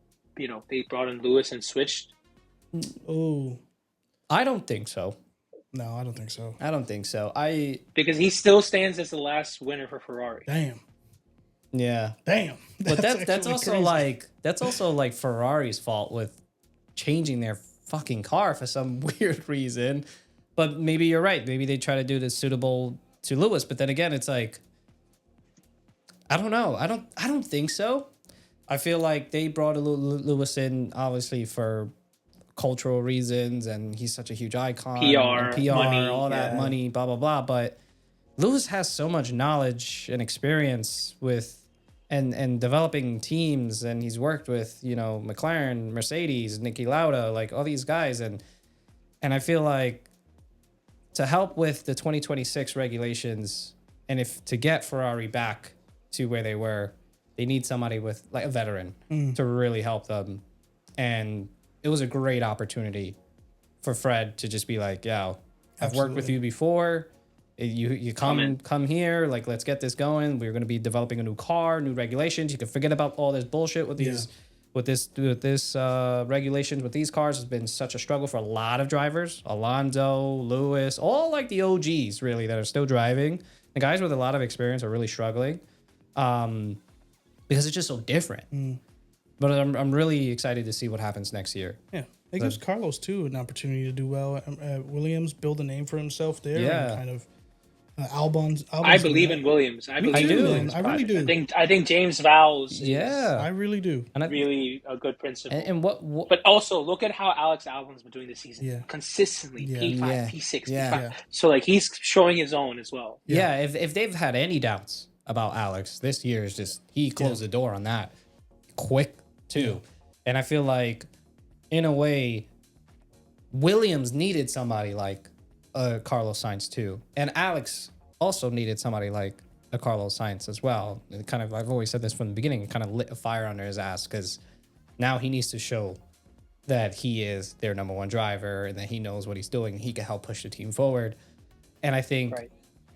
they brought in Lewis and switched? Oh, I don't think so. No, I don't think so. Because he still stands as the last winner for Ferrari. Damn. Yeah. Damn. But that's also crazy. like Ferrari's fault with changing their fucking car for some weird reason. But maybe you're right. Maybe they try to do this suitable to Lewis. But then again, it's like, I don't know. I don't think so. I feel like they brought Lewis in obviously for cultural reasons, and he's such a huge icon. PR, money, all that money, blah blah blah. But Lewis has so much knowledge and experience with and developing teams, and he's worked with McLaren, Mercedes, Niki Lauda, like all these guys, and I feel like to help with the 2026 regulations, and to get Ferrari back to where they were, They need somebody with like a veteran to really help them. And it was a great opportunity for Fred to just be like, yo, I've worked with you before. You come here, like, let's get this going. We're going to be developing a new car, new regulations. You can forget about all this bullshit with these, with this regulations with these cars. Has been such a struggle for a lot of drivers. Alonso, Lewis, all like the OGs really that are still driving. The guys with a lot of experience are really struggling, because it's just so different. But I'm really excited to see what happens next year. Yeah. It gives Carlos too an opportunity to do well at Williams, build a name for himself there, and kind of Albon's I believe in Williams. I believe in Williams. I really do. I think James Vowles I really do. And really a good principal. And what but also look at how Alex Albon's been doing this season. Yeah. P5, P6, Yeah. P5. So like he's showing his own as well. Yeah, if they've had any doubts about Alex, this year is just he closed the door on that quick too. And I feel like in a way Williams needed somebody like Carlos Sainz too. And Alex also needed somebody like a Carlos Sainz as well. It kind of, I've always said this from the beginning, it kind of lit a fire under his ass because now he needs to show that he is their number one driver and that he knows what he's doing. He can help push the team forward. And I think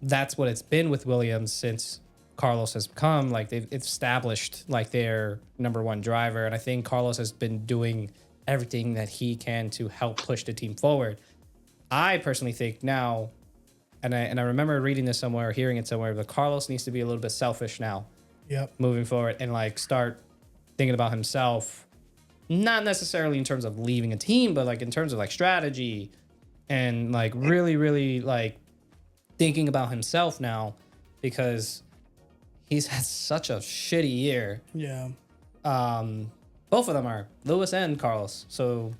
that's what it's been with Williams since Carlos has come. Like they've established like their number one driver. And I think Carlos has been doing everything that he can to help push the team forward. I personally think now, and I remember reading this somewhere, or hearing it somewhere, that Carlos needs to be a little bit selfish now, moving forward, and like start thinking about himself, not necessarily in terms of leaving a team, but like in terms of like strategy, and like really like thinking about himself now, because he's had such a shitty year. Yeah. Both of them are, Lewis and Carlos. So,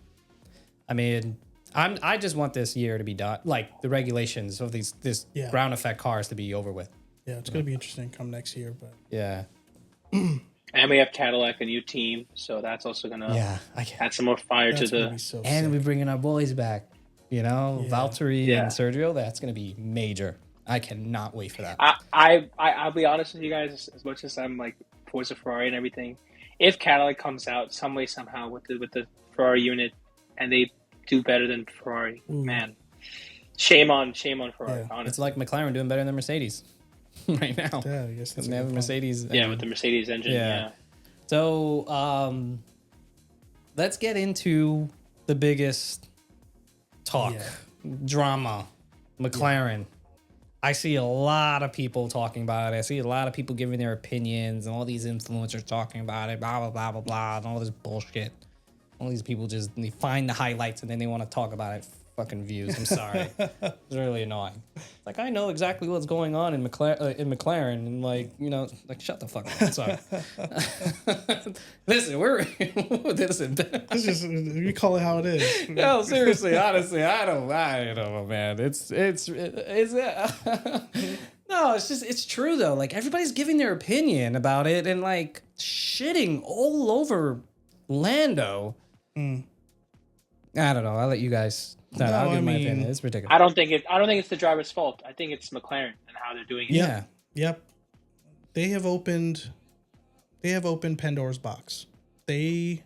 I mean, I just want this year to be done, like the regulations of this ground effect cars to be over with. Yeah, it's going to be interesting come next year, but yeah. And we have Cadillac, a new team, so that's also going to add some more fire to the. So and we're bringing our boys back, you know, Valtteri and Sergio. That's going to be major. I cannot wait for that. I'll be honest with you guys. As much as I'm like Forza Ferrari and everything, if Cadillac comes out some way somehow with the Ferrari unit, and they do better than Ferrari, man, shame on Ferrari. Honestly. It's like McLaren doing better than Mercedes right now. Yeah, I guess they have a Mercedes. With the Mercedes engine. Yeah. So let's get into the biggest talk, drama, McLaren. I see a lot of people talking about it. I see a lot of people giving their opinions, and all these influencers talking about it, blah, blah, blah, blah, blah, and all this bullshit. All these people just, they find the highlights and then they want to talk about it. Fucking views. I'm sorry. It's really annoying. It's like, I know exactly what's going on in McLaren, and like, you know, like, shut the fuck up. Sorry. Listen, listen. It's just, we call it how it is. No, seriously, honestly, I don't know, man. No, it's true though. Like, everybody's giving their opinion about it and like shitting all over Lando. I don't know. I'll let you guys. I'll give my opinion. It's ridiculous. I don't think it's the driver's fault. I think it's McLaren and how they're doing it. Yeah. Yep. They have opened Pandora's box. They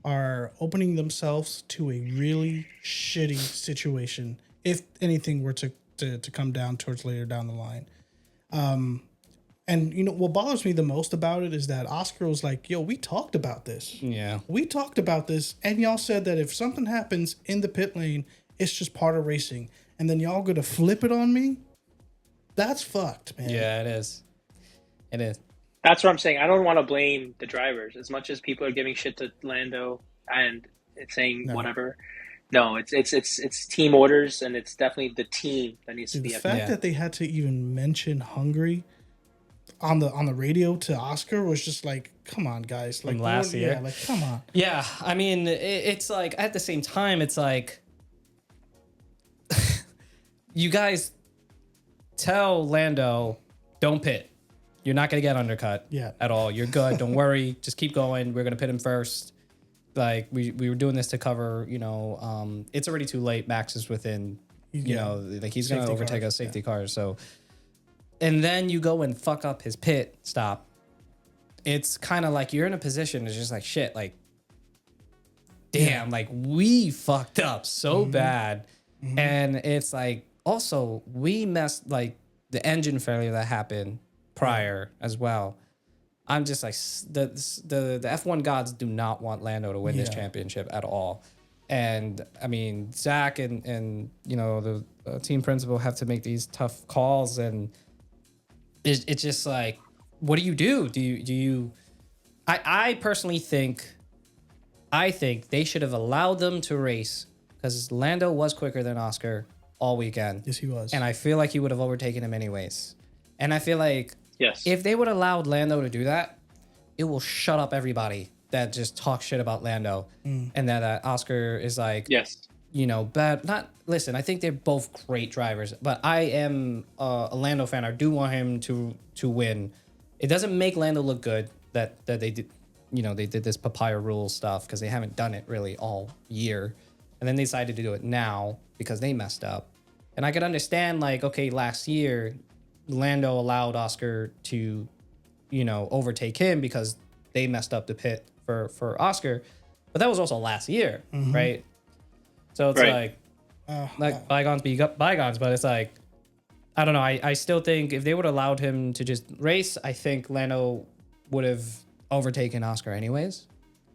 are opening themselves to a really shitty situation if anything were to come down towards later down the line. And, you know, what bothers me the most about it is that Oscar was like, yo, we talked about this. Yeah. We talked about this, and y'all said that if something happens in the pit lane, it's just part of racing. And then y'all going to flip it on me? That's fucked, man. Yeah, it is. It is. That's what I'm saying. I don't want to blame the drivers as much as people are giving shit to Lando and it's saying whatever. No, it's team orders, and it's definitely the team that needs to be. The fact that they had to even mention Hungary on the radio to Oscar was just like, come on, guys. Like, from last year. Yeah, like, come on. Yeah, I mean, it's like, at the same time, it's like, you guys tell Lando, don't pit. You're not going to get undercut at all. You're good. Don't worry. Just keep going. We're going to pit him first. Like, we were doing this to cover, you know, it's already too late. Max is within, you know, like, he's going to overtake us safety cars. So, and then you go and fuck up his pit stop. it's kind of like you're in a position it's just like shit, like damn, like we fucked up so bad. And it's like also we messed, like the engine failure that happened prior as well. I'm just like the F1 gods do not want Lando to win this championship at all. And I mean, Zach and you know the team principal have to make these tough calls, and it's just like, what do? Do you? I personally think, they should have allowed them to race because Lando was quicker than Oscar all weekend. Yes, he was. And I feel like he would have overtaken him anyways. And I feel like if they would have allowed Lando to do that, it will shut up everybody that just talk shit about Lando and that Oscar is like, you know, bad. Listen, I think they're both great drivers, but I am a Lando fan. I do want him to win. It doesn't make Lando look good that they did, you know, they did this papaya rule stuff because they haven't done it really all year. And then they decided to do it now because they messed up. And I could understand, like, okay, last year, Lando allowed Oscar to, you know, overtake him because they messed up the pit for Oscar. But that was also last year, right? So it's like bygones be bygones, but it's like, I don't know. I still think if they would have allowed him to just race, I think Lando would have overtaken Oscar anyways.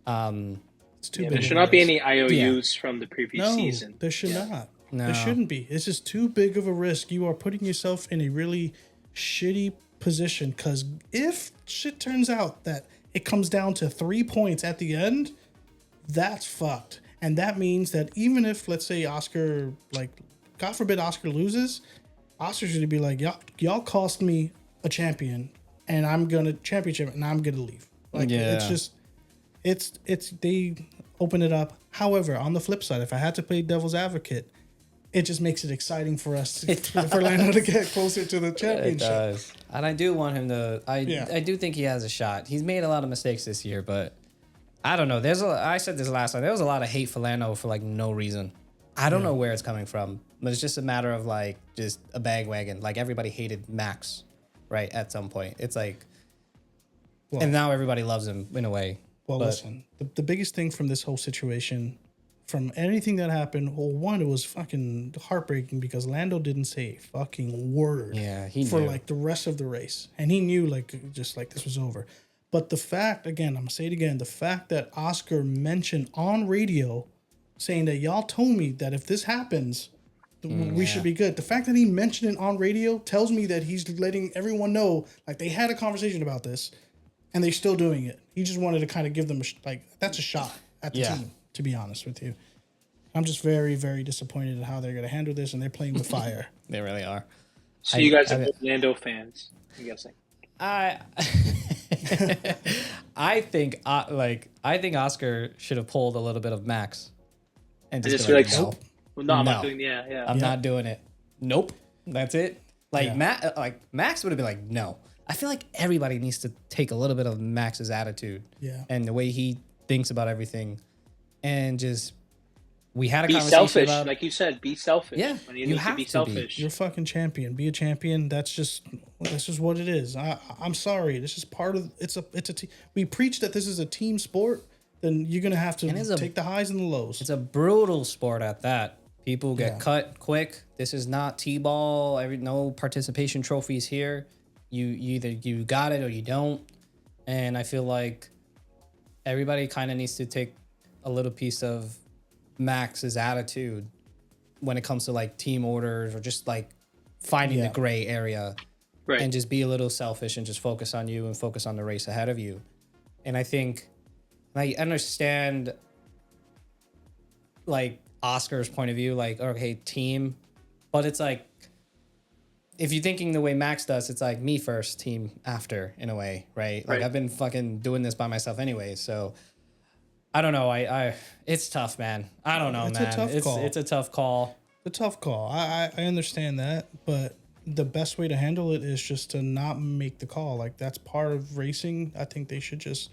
It's too big. There should not be any IOUs from the previous season. There should not. No. There shouldn't be. It's just too big of a risk. You are putting yourself in a really shitty position because if shit turns out that it comes down to 3 points at the end, that's fucked. And that means that even if, let's say, Oscar, like, God forbid Oscar loses, Oscar's going to be like, y'all cost me a champion and I'm going to championship and I'm going to leave. Like, it's just, it's they open it up. However, on the flip side, if I had to play devil's advocate, it just makes it exciting for us for Lando to get closer to the championship. It does. And I do want him to. I do think he has a shot. He's made a lot of mistakes this year, but I don't know. I said this last time. There was a lot of hate for Lando for like no reason. I don't know where it's coming from. But it's just a matter of like just a bandwagon. Like everybody hated Max, right? At some point, it's like, and now everybody loves him in a way. Well, listen, the biggest thing from this whole situation, from anything that happened, well, one, it was fucking heartbreaking because Lando didn't say a fucking word for like the rest of the race. And he knew like just like this was over. But the fact, again, I'm going to say it again, the fact that Oscar mentioned on radio saying that y'all told me that if this happens, we should be good. The fact that he mentioned it on radio tells me that he's letting everyone know like they had a conversation about this and they're still doing it. He just wanted to kind of give them that's a shot at the team. To be honest with you, I'm just very, very disappointed at how they're going to handle this, and they're playing with fire. They really are. So you guys are Lando fans, I'm guessing. I think Oscar should have pulled a little bit of Max, and just be like, nope. Well, no, I'm not doing. I'm not doing it. Nope, that's it. Like Max would have been like, no. I feel like everybody needs to take a little bit of Max's attitude, and the way he thinks about everything. And just, we had a conversation selfish, about, like you said, be selfish. Yeah, when you have to be selfish. You're a fucking champion. Be a champion. That's just what it is. I'm sorry. This is part of it's a we preach that this is a team sport. Then you're gonna have to take the highs and the lows. It's a brutal sport at that. People get cut quick. This is not T-ball. No participation trophies here. You either you got it or you don't. And I feel like everybody kind of needs to take a little piece of Max's attitude when it comes to like team orders or just like finding the gray area, and just be a little selfish and just focus on you and focus on the race ahead of you. And I think I understand like Oscar's point of view, like, okay, team, but it's like, if you're thinking the way Max does, it's like me first, team after, in a way, right? Like I've been fucking doing this by myself anyway, so I don't know. It's tough, man. I don't know, man. It's a tough call. It's a tough call. It's a tough call. I understand that, but the best way to handle it is just to not make the call. Like that's part of racing. I think they should just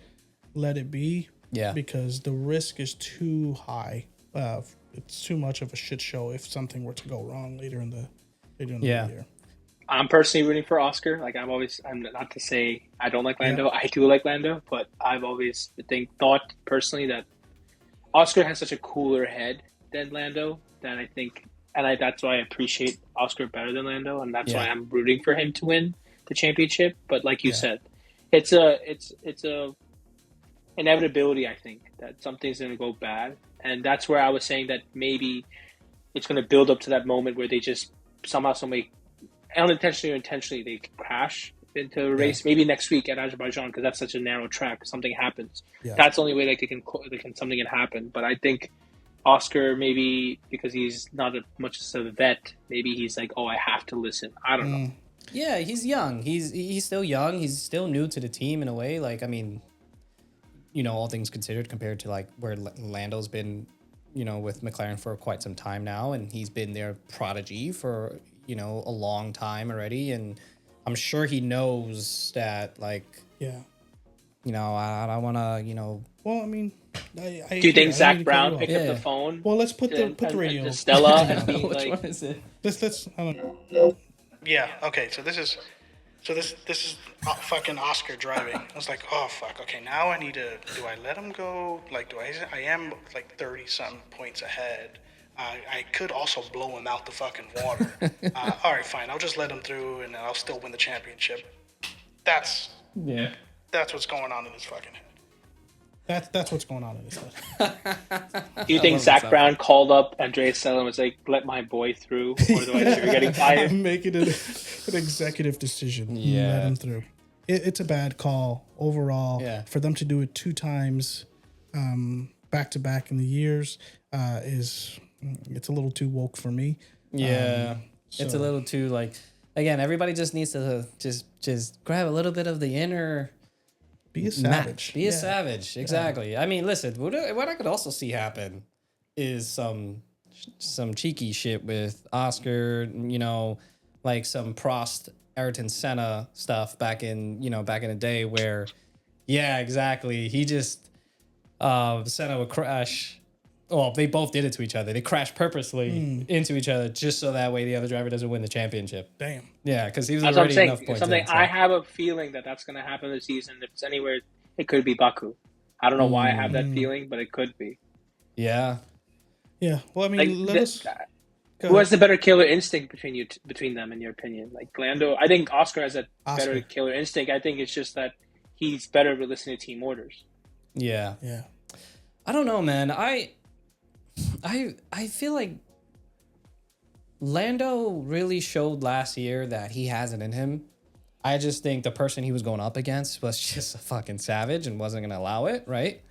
let it be. Yeah. Because the risk is too high. It's too much of a shit show if something were to go wrong later in the year. I'm personally rooting for Oscar. Like I'm not to say I don't like Lando. I do like Lando, but I've always thought personally that Oscar has such a cooler head than Lando that I think, that's why I appreciate Oscar better than Lando, and that's why I'm rooting for him to win the championship. But like you said, it's a inevitability. I think that something's going to go bad, and that's where I was saying that maybe it's going to build up to that moment where they just somehow, somebody, unintentionally or intentionally, they crash into a race. Maybe next week at Azerbaijan, because that's such a narrow track, something happens. That's the only way something can happen. But I think Oscar, maybe because he's not much of a vet, maybe he's like, oh, I have to listen. I don't know. Yeah, he's young. He's still young. He's still new to the team in a way. Like, I mean, all things considered, compared to like where Lando's been, with McLaren for quite some time now, and he's been their prodigy for a long time already, and I'm sure he knows that, like, I don't want to, Well, I mean, do you think Zach Brown picked up the phone? Well, let's put the radio to Stella and be which like, one is it? Let's I don't know. Yeah. Okay. So this is fucking Oscar driving. I was like, oh fuck. Okay, now I need to. Do I let him go? Like, I am like 30-something points ahead. I could also blow him out the fucking water. All right, fine. I'll just let him through, and I'll still win the championship. That's what's going on in his fucking head. That's what's going on in his head. Do you think Zach Brown called up Andreas Stella and was like, "Let my boy through, otherwise you're getting fired"? Make it an executive decision. Let him through. It's a bad call overall. For them to do it 2 times, back to back in the years, it's a little too woke for me. It's a little too, like, again, everybody just needs to just grab a little bit of the inner. Be a savage. Be a savage. Exactly. I mean, listen, what I could also see happen is some cheeky shit with Oscar, like some Prost, Ayrton Senna stuff back in the day where, exactly. He just, Senna would crash. Well, they both did it to each other. They crashed purposely into each other just so that way the other driver doesn't win the championship. Damn. Yeah, because he was That's already enough points. I have a feeling that's going to happen this season. If it's anywhere, it could be Baku. I don't know why I have that feeling, but it could be. Yeah. Yeah. Well, I mean, who has the better killer instinct between them, in your opinion? Like Lando, I think Oscar has a better killer instinct. I think it's just that he's better with listening to team orders. Yeah. I don't know, man. I feel like Lando really showed last year that he has it in him. I just think the person he was going up against was just a fucking savage and wasn't going to allow it, right?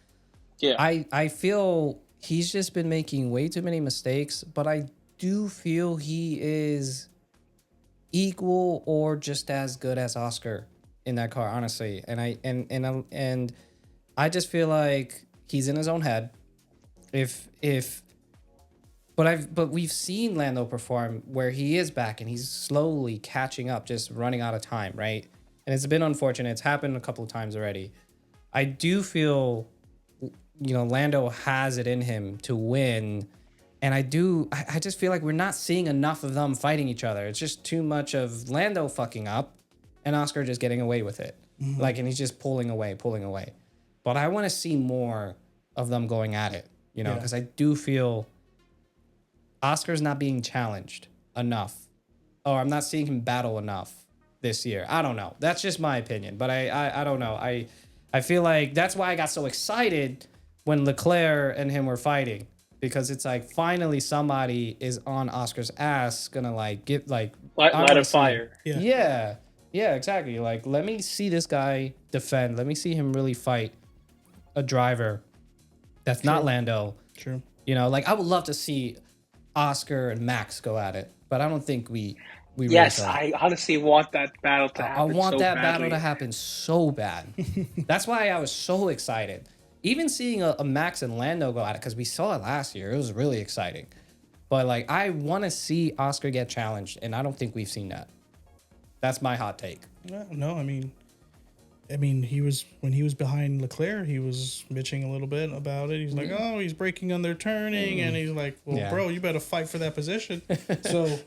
Yeah. I feel he's just been making way too many mistakes, but I do feel he is equal or just as good as Oscar in that car, honestly. And I just feel like he's in his own head. But we've seen Lando perform where he is back and he's slowly catching up, just running out of time, right? And it's been unfortunate. It's happened a couple of times already. I do feel, Lando has it in him to win. And I just feel like we're not seeing enough of them fighting each other. It's just too much of Lando fucking up and Oscar just getting away with it. Mm-hmm. And he's just pulling away. But I want to see more of them going at it, because I do feel Oscar's not being challenged enough, or I'm not seeing him battle enough this year. I don't know. That's just my opinion, but I don't know. I feel like that's why I got so excited when Leclerc and him were fighting, because it's like finally somebody is on Oscar's ass, gonna like get like light a fire. Yeah, exactly. Like, let me see this guy defend. Let me see him really fight a driver that's not Lando. True. Like I would love to see Oscar and Max go at it, but I don't think we yes, I honestly want that battle to happen. I want that badly. battle to happen so bad. That's why I was so excited. Even seeing a Max and Lando go at it, because we saw it last year. It was really exciting. But like, I want to see Oscar get challenged, and I don't think we've seen that. That's my hot take. No, I mean, when he was behind Leclerc, he was bitching a little bit about it. He's like, oh, he's braking on their turning. And he's like, well, bro, you better fight for that position. So,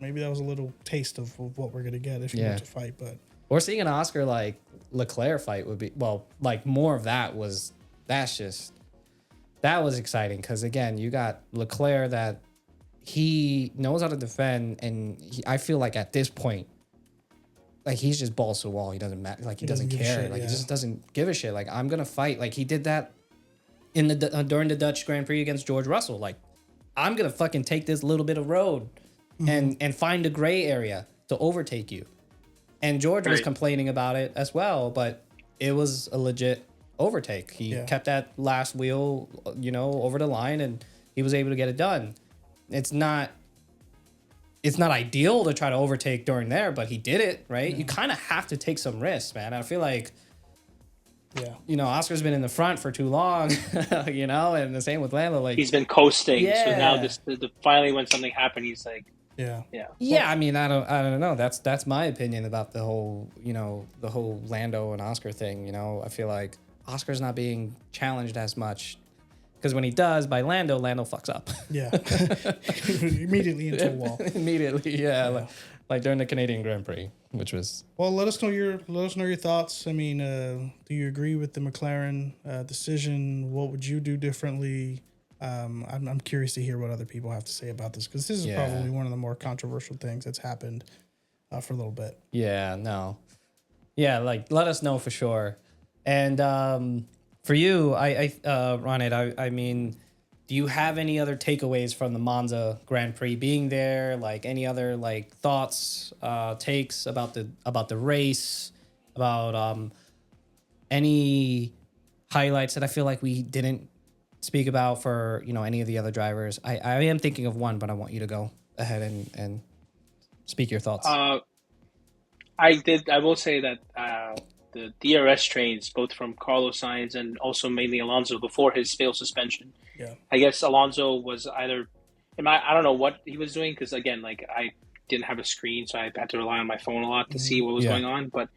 maybe that was a little taste of what we're gonna get if you were to fight. But or seeing an Oscar like Leclerc fight would be like more of that was that was exciting because again you got Leclerc that he knows how to defend and I feel like at this point like he's just balls to the wall. He doesn't matter. Like he doesn't care. Like he just doesn't give a shit. Like I'm gonna fight. Like he did that in the during the Dutch Grand Prix against George Russell. Like I'm gonna fucking take this little bit of road and find a gray area to overtake you. And George was complaining about it as well, but it was a legit overtake. He kept that last wheel, over the line, and he was able to get it done. It's not ideal to try to overtake during there, but he did it, right? Yeah. You kind of have to take some risks, man. I feel like, Oscar's been in the front for too long, and the same with Lando. Like he's been coasting, so now finally when something happened, he's like, yeah. I mean, I don't know. That's my opinion about the whole, the whole Lando and Oscar thing. I feel like Oscar's not being challenged as much. Because when he does, by Lando fucks up. Yeah. Immediately into a wall. Immediately, yeah. Like during the Canadian Grand Prix, which was... Well, let us know your thoughts. I mean, do you agree with the McLaren decision? What would you do differently? I'm curious to hear what other people have to say about this, because this is probably one of the more controversial things that's happened for a little bit. Yeah, no. Yeah, like, let us know for sure. And... for you, Ronit, I mean, do you have any other takeaways from the Monza Grand Prix being there? Like any other like thoughts, takes about the race, about any highlights that I feel like we didn't speak about for any of the other drivers? I am thinking of one, but I want you to go ahead and speak your thoughts. I will say that. The DRS trains, both from Carlos Sainz and also mainly Alonso before his failed suspension. Yeah, I guess Alonso was either, I don't know what he was doing because again, like I didn't have a screen, so I had to rely on my phone a lot to see what was going on. But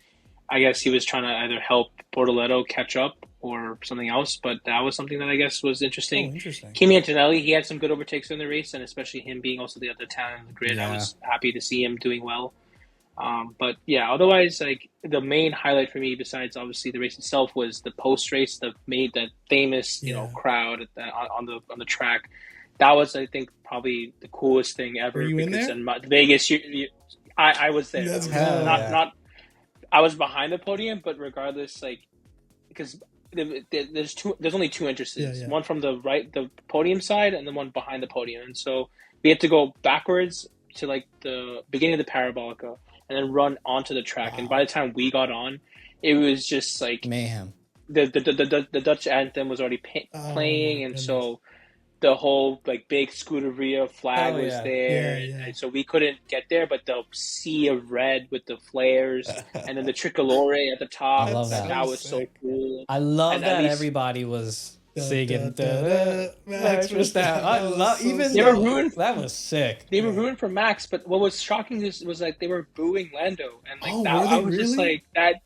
I guess he was trying to either help Bortoleto catch up or something else. But that was something that I guess was interesting. Kimi Antonelli, he had some good overtakes in the race, and especially him being also the other talent in the grid. I was happy to see him doing well. But yeah, otherwise, like the main highlight for me, besides obviously the race itself, was the post race that made that famous, crowd on the track. That was, I think, probably the coolest thing ever. Were you because in there? In Vegas, I was there. I was behind the podium, but regardless, like because there's only two entrances, one from the podium side, and then one behind the podium, and so we had to go backwards to like the beginning of the Parabolica. And then run onto the track. Wow. And by the time we got on, it was just like mayhem. The Dutch anthem was already playing, and so the whole like big Scuderia flag was there, and so we couldn't get there. But the sea of red with the flares, and then the tricolore at the top. I love that. That was so cool. I love that everybody was singing Max Verstappen. I love even they were ruined. That was sick. They were ruined for Max, but what was shocking was like they were booing Lando, and like I was just like that.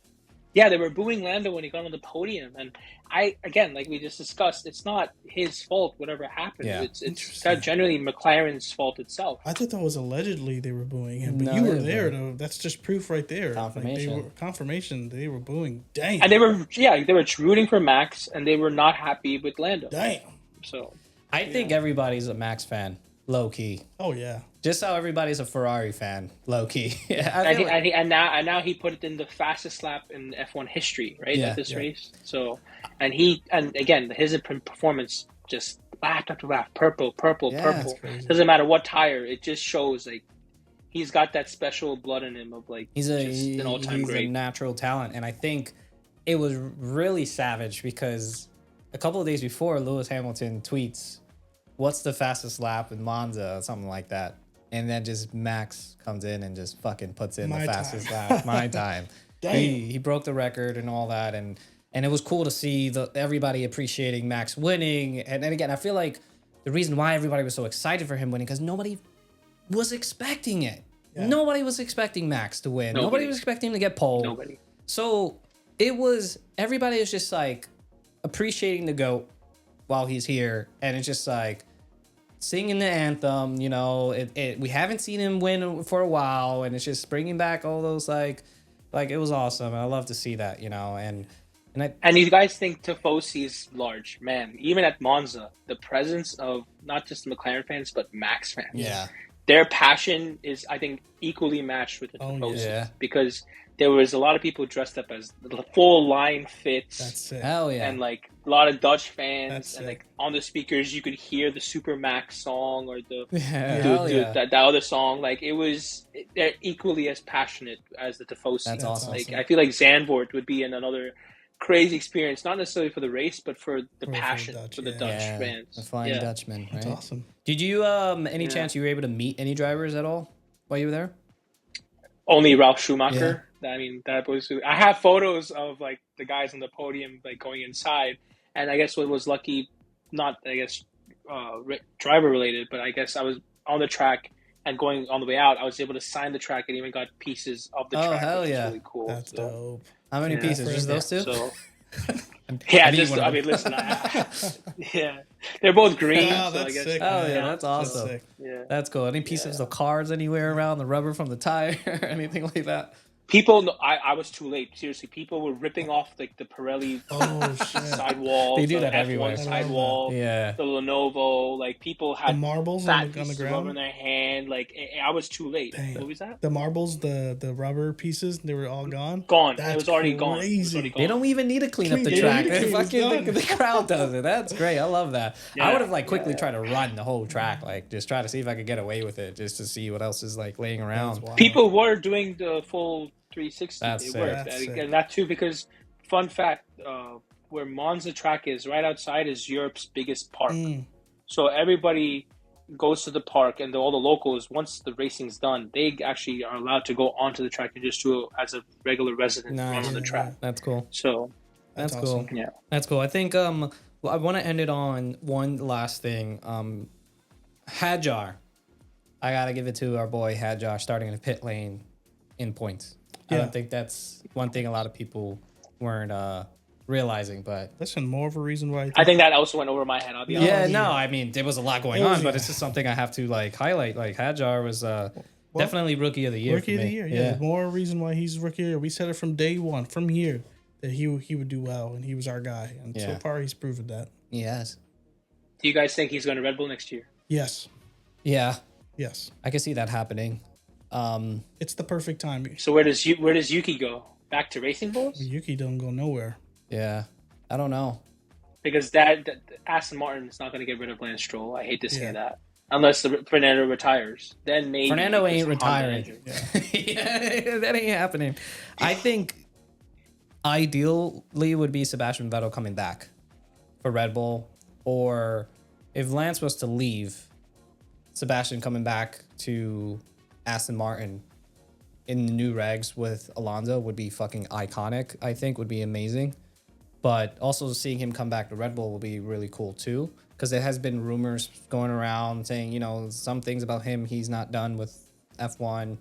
Yeah, they were booing Lando when he got on the podium, and again, like we just discussed, it's not his fault. Whatever happened, it's generally McLaren's fault itself. I thought that was allegedly they were booing him, but you were there, though. That's just proof right there. Confirmation. They were booing. Dang. And they were rooting for Max, and they were not happy with Lando. Damn. So I think everybody's a Max fan, low key. Oh yeah. Just how everybody's a Ferrari fan, low key. And now he put it in the fastest lap in F1 history, right? At this race. So, and again, his performance just lap after lap, purple. Doesn't matter what tire. It just shows like he's got that special blood in him of like he's an all-time great. He's a natural talent, and I think it was really savage because a couple of days before, Lewis Hamilton tweets, "What's the fastest lap in Monza?" Something like that. And then just Max comes in and just fucking puts in the fastest lap. My time. He broke the record and all that. And it was cool to see everybody appreciating Max winning. And then again, I feel like the reason why everybody was so excited for him winning, because nobody was expecting it. Yeah. Nobody was expecting Max to win. Nobody was expecting him to get pole. Nobody. So everybody is just like appreciating the GOAT while he's here. And it's just like, singing the anthem. You know, we haven't seen him win for a while, and it's just bringing back all those like it was awesome. I love to see that, you know, and you guys think Tifosi is large, man. Even at Monza, the presence of not just McLaren fans but Max fans. Yeah. Their passion is, I think, equally matched with the Tifosi because there was a lot of people dressed up as the full line fits. That's it. Hell yeah. And like a lot of Dutch fans, and like on the speakers you could hear the Super Max song or that other song. Like they're equally as passionate as the Tifosi. That's awesome. Like I feel like Zandvoort would be in another crazy experience, not necessarily for the race, but for the passion for the Dutch fans. The Flying Dutchman, right? That's awesome. Did you any chance you were able to meet any drivers at all while you were there? Only Ralf Schumacher. I mean, that was. I have photos of like the guys on the podium, like going inside, and I guess what was lucky, not driver related, but I guess I was on the track and going on the way out, I was able to sign the track and even got pieces of the track. Oh hell which yeah! Is really cool. That's dope. How many pieces? Just those two? So, I mean, listen, they're both green. Oh, that's I guess, sick. Oh yeah, that's awesome. That's yeah, that's cool. Any pieces of cars anywhere around the rubber from the tire or anything like that? People, I was too late. Seriously, people were ripping off like the Pirelli sidewall. They do that F1 everywhere. Sidewall, yeah. The Lenovo. Like people had the marbles on the ground in their hand. Like I was too late. Dang. What was that? The marbles, the rubber pieces, they were all gone. It was already gone. They don't even need to clean up the track. The crowd does it. That's great. I love that. I would have quickly tried to run the whole track, just try to see if I could get away with it, just to see what else is laying around. People were doing the full 360. That's it worked. And that too, because fun fact, where Monza track is right outside is Europe's biggest park. So everybody goes to the park, and all the locals, once the racing's done, they actually are allowed to go onto the track and just do it as a regular resident on the track. That's cool. So that's awesome. Cool. Yeah, that's cool. I think I want to end it on one last thing. Hadjar, I gotta give it to our boy Hadjar starting in the pit lane in points. I don't think that's one thing a lot of people weren't realizing, but listen, more of a reason why I think that also went over my head. I'll be honest. I mean, there was a lot going on, but it's just something I have to highlight. Like Hadjar was definitely rookie of the year. Rookie of the year, yeah. More reason why he's rookie of the year. We said it from day one, from here, that he would do well, and he was our guy. And so far, he's proven that. Yes. Do you guys think he's going to Red Bull next year? Yes. Yeah. Yes. I can see that happening. It's the perfect time. So where does Yuki go? Back to Racing Bulls? Yuki don't go nowhere. Yeah, I don't know. Because that Aston Martin is not going to get rid of Lance Stroll. I hate to say that. Unless Fernando retires. Then maybe. Fernando ain't retiring. Yeah, that ain't happening. I think ideally would be Sebastian Vettel coming back for Red Bull. Or if Lance was to leave, Sebastian coming back to Aston Martin in the new regs with Alonso would be fucking iconic. I think would be amazing. But also seeing him come back to Red Bull will be really cool too, because there has been rumors going around saying, some things about him he's not done with F1.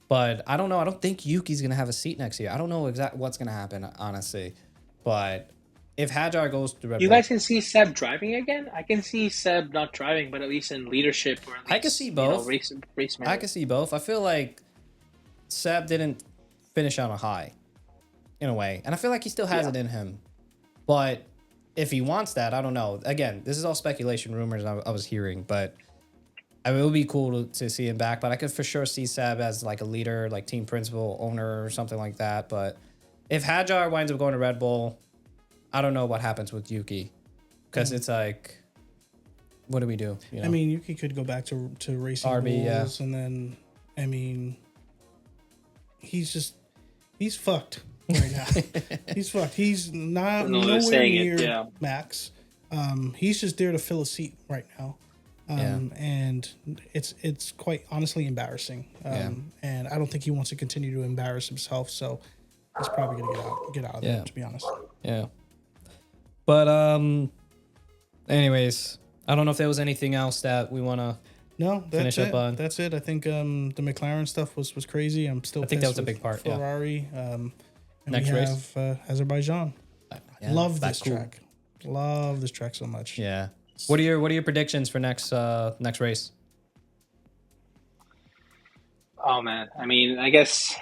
But I don't know. I don't think Yuki's gonna have a seat next year. I don't know exactly what's gonna happen, honestly. But if Hadjar goes to Red Bull, you guys can see Seb driving again. I can see Seb not driving, but at least in leadership or at least, I can see both. Race I can see both. I feel like Seb didn't finish on a high, in a way, and I feel like he still has it in him. But if he wants that, I don't know. Again, this is all speculation, rumors I was hearing, but it would be cool to see him back. But I could for sure see Seb as a leader, team principal, owner, or something like that. But if Hadjar winds up going to Red Bull, I don't know what happens with Yuki, because it's what do we do? I mean, Yuki could go back to Racing Bulls, and then he's fucked right now. He's fucked. He's not nowhere near Max. He's just there to fill a seat right now, and it's quite honestly embarrassing. And I don't think he wants to continue to embarrass himself. So he's probably gonna get out of there. To be honest. Yeah. But anyways, I don't know if there was anything else that we want to finish up on. That's it. I think the McLaren stuff was crazy. I think that was a big part. Ferrari. And next we race, have Azerbaijan. Love this cool. track. Love this track so much. Yeah, What are your predictions for next race? Oh man, I mean, I guess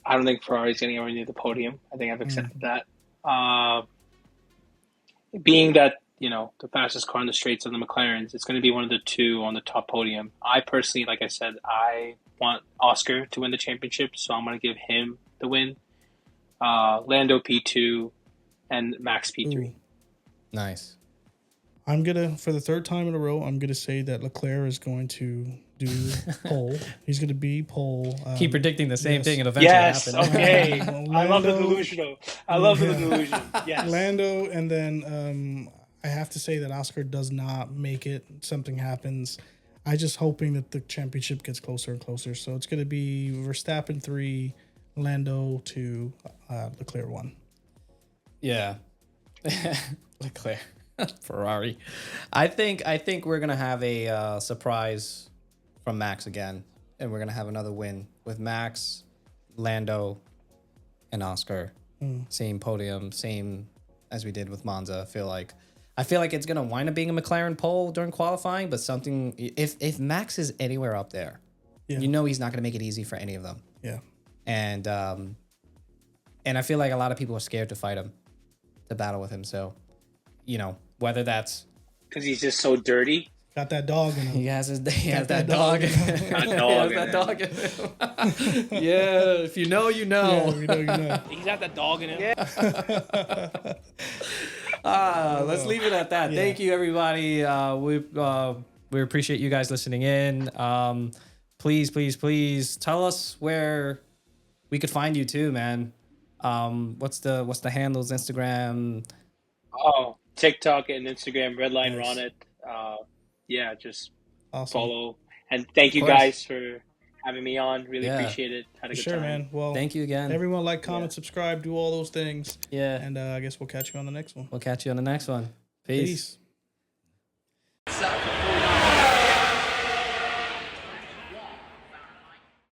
I don't think Ferrari's getting anywhere near the podium. I think I've accepted that. Being that, the fastest car in the straights of the McLarens, it's going to be one of the two on the top podium. I personally, like I said, I want Oscar to win the championship, so I'm going to give him the win. Lando P2 and Max P3. Ooh. Nice. I'm going to, for the third time in a row, I'm going to say that Leclerc is going to do pole. He's going to be pole. Keep predicting the same thing and eventually happen. Okay. I love the delusional. I love the delusion. Yes. Lando, and then I have to say that Oscar does not make it. Something happens. I just hoping that the championship gets closer and closer. So it's going to be Verstappen 3, Lando 2, Leclerc 1. Yeah. Leclerc. Ferrari. I think we're going to have a surprise from Max again. And we're going to have another win with Max, Lando, and Oscar. Same podium, same as we did with Monza. I feel like it's going to wind up being a McLaren pole during qualifying, but something, if Max is anywhere up there, he's not going to make it easy for any of them. Yeah. And I feel like a lot of people are scared to fight him, to battle with him. So, whether that's because he's just so dirty. Got that dog in him. He has that dog. Yeah, if you know, you know. Yeah, you know, you know. He's got that dog in him. Yeah. Let's leave it at that. Yeah. Thank you, everybody. We appreciate you guys listening in. Please tell us where we could find you too, man. What's the handles? Instagram. Oh, TikTok and Instagram. Redline Ronit. Just awesome. Follow. And thank you guys for having me on. Really appreciate it. Had a good time. Man. Well, thank you again. Everyone like, comment, subscribe, do all those things. Yeah. And I guess we'll catch you on the next one. We'll catch you on the next one. Peace. Peace.